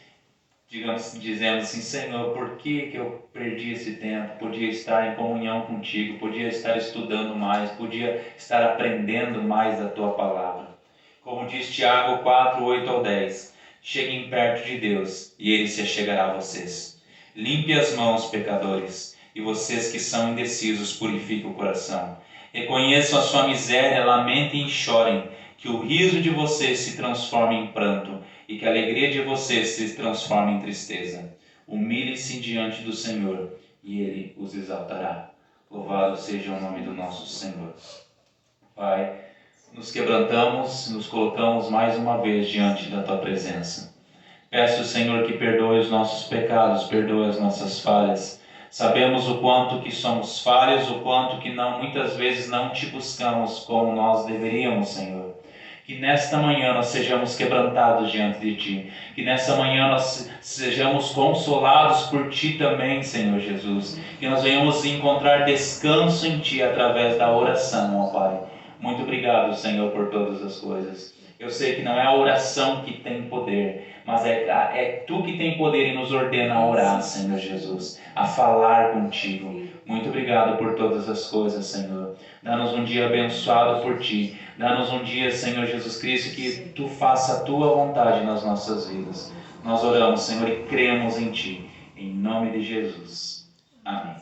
dizemos assim, Senhor, por que eu perdi esse tempo? Podia estar em comunhão contigo, podia estar estudando mais, podia estar aprendendo mais da tua palavra. Como diz Tiago 4, 8 ao 10, cheguem perto de Deus e ele se achegará a vocês. Limpe as mãos, pecadores, e vocês que são indecisos, purifiquem o coração. Reconheçam a sua miséria, lamentem e chorem, que o riso de vocês se transforme em pranto e que a alegria de vocês se transforme em tristeza. Humilhem-se diante do Senhor e ele os exaltará. Louvado seja o nome do nosso Senhor. Pai, nos quebrantamos, nos colocamos mais uma vez diante da tua presença. Peço, Senhor, que perdoe os nossos pecados, perdoe as nossas falhas. Sabemos o quanto que somos falhos, o quanto que muitas vezes não te buscamos como nós deveríamos, Senhor. Que nesta manhã nós sejamos quebrantados diante de Ti. Que nesta manhã nós sejamos consolados por Ti também, Senhor Jesus. Que nós venhamos encontrar descanso em Ti através da oração, ó Pai. Muito obrigado, Senhor, por todas as coisas. Eu sei que não é a oração que tem poder, mas é Tu que tem poder e nos ordena a orar, Senhor Jesus, a falar contigo. Muito obrigado por todas as coisas, Senhor. Dá-nos um dia abençoado por Ti. Dá-nos um dia, Senhor Jesus Cristo, que Tu faça a Tua vontade nas nossas vidas. Nós oramos, Senhor, e cremos em Ti. Em nome de Jesus. Amém.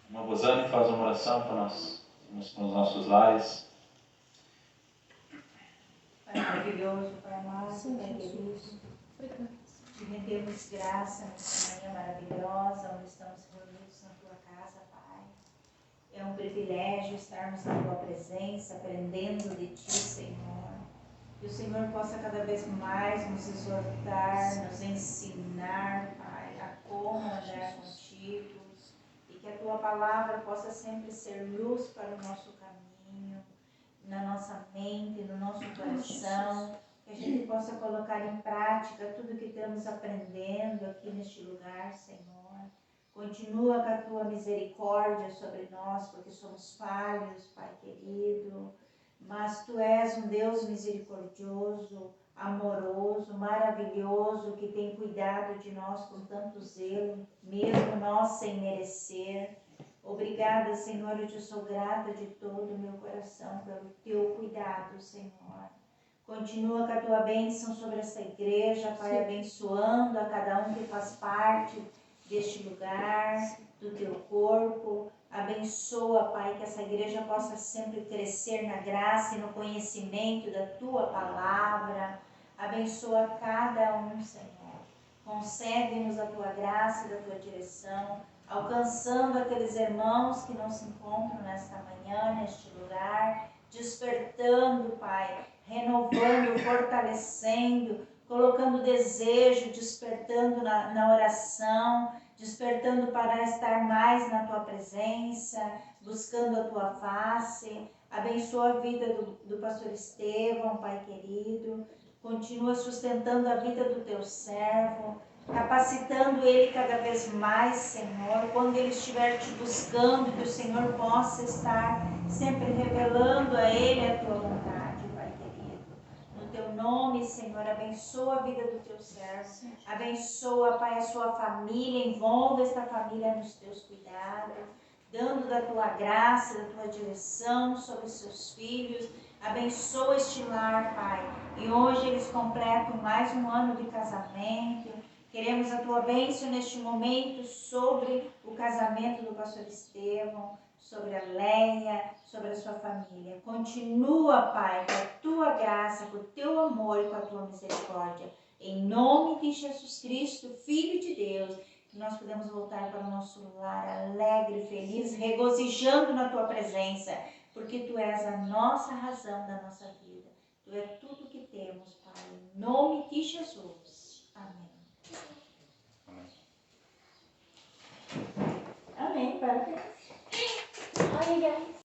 Uma Rosane faz uma oração para nós, para os nossos lares. Pai maravilhoso, Pai amado, Pai querido, te rendemos graça nessa manhã maravilhosa, onde estamos reunidos na Tua casa, Pai. É um privilégio estarmos na Tua presença, aprendendo de Ti, Senhor. Que o Senhor possa cada vez mais nos exortar, nos ensinar, Pai, a como andar contigo. E que a Tua palavra possa sempre ser luz para o nosso caminho, na nossa mente, no nosso coração, que a gente possa colocar em prática tudo que estamos aprendendo aqui neste lugar, Senhor. Continua com a Tua misericórdia sobre nós, porque somos falhos, Pai querido, mas Tu és um Deus misericordioso, amoroso, maravilhoso, que tem cuidado de nós com tanto zelo, mesmo nós sem merecer. Obrigada, Senhor, eu te sou grata de todo o meu coração pelo Teu cuidado, Senhor. Continua com a Tua bênção sobre esta igreja, Pai, abençoando a cada um que faz parte deste lugar, do Teu corpo. Abençoa, Pai, que essa igreja possa sempre crescer na graça e no conhecimento da Tua palavra. Abençoa cada um, Senhor. Concede-nos a Tua graça e da Tua direção, alcançando aqueles irmãos que não se encontram nesta manhã, neste lugar, despertando, Pai, renovando, fortalecendo, colocando desejo, despertando na oração, despertando para estar mais na tua presença, buscando a tua face. Abençoa a vida do pastor Estevão, Pai querido. Continua sustentando a vida do teu servo, capacitando ele cada vez mais, Senhor. Quando ele estiver te buscando, que o Senhor possa estar sempre revelando a ele a tua vontade, Pai querido. No teu nome, Senhor, abençoa a vida do teu servo. Abençoa, Pai, a sua família. Envolve esta família nos teus cuidados, dando da tua graça, da tua direção sobre os seus filhos. Abençoa este lar, Pai. E hoje eles completam mais um ano de casamento. Queremos a tua bênção neste momento sobre o casamento do pastor Estevão, sobre a Leia, sobre a sua família. Continua, Pai, com a tua graça, com o teu amor e com a tua misericórdia. Em nome de Jesus Cristo, Filho de Deus, que nós podemos voltar para o nosso lar alegre, feliz, regozijando na tua presença, porque tu és a nossa razão da nossa vida. Tu és tudo que temos, Pai. Em nome de Jesus. Amém. Amém. Parabéns. Olha,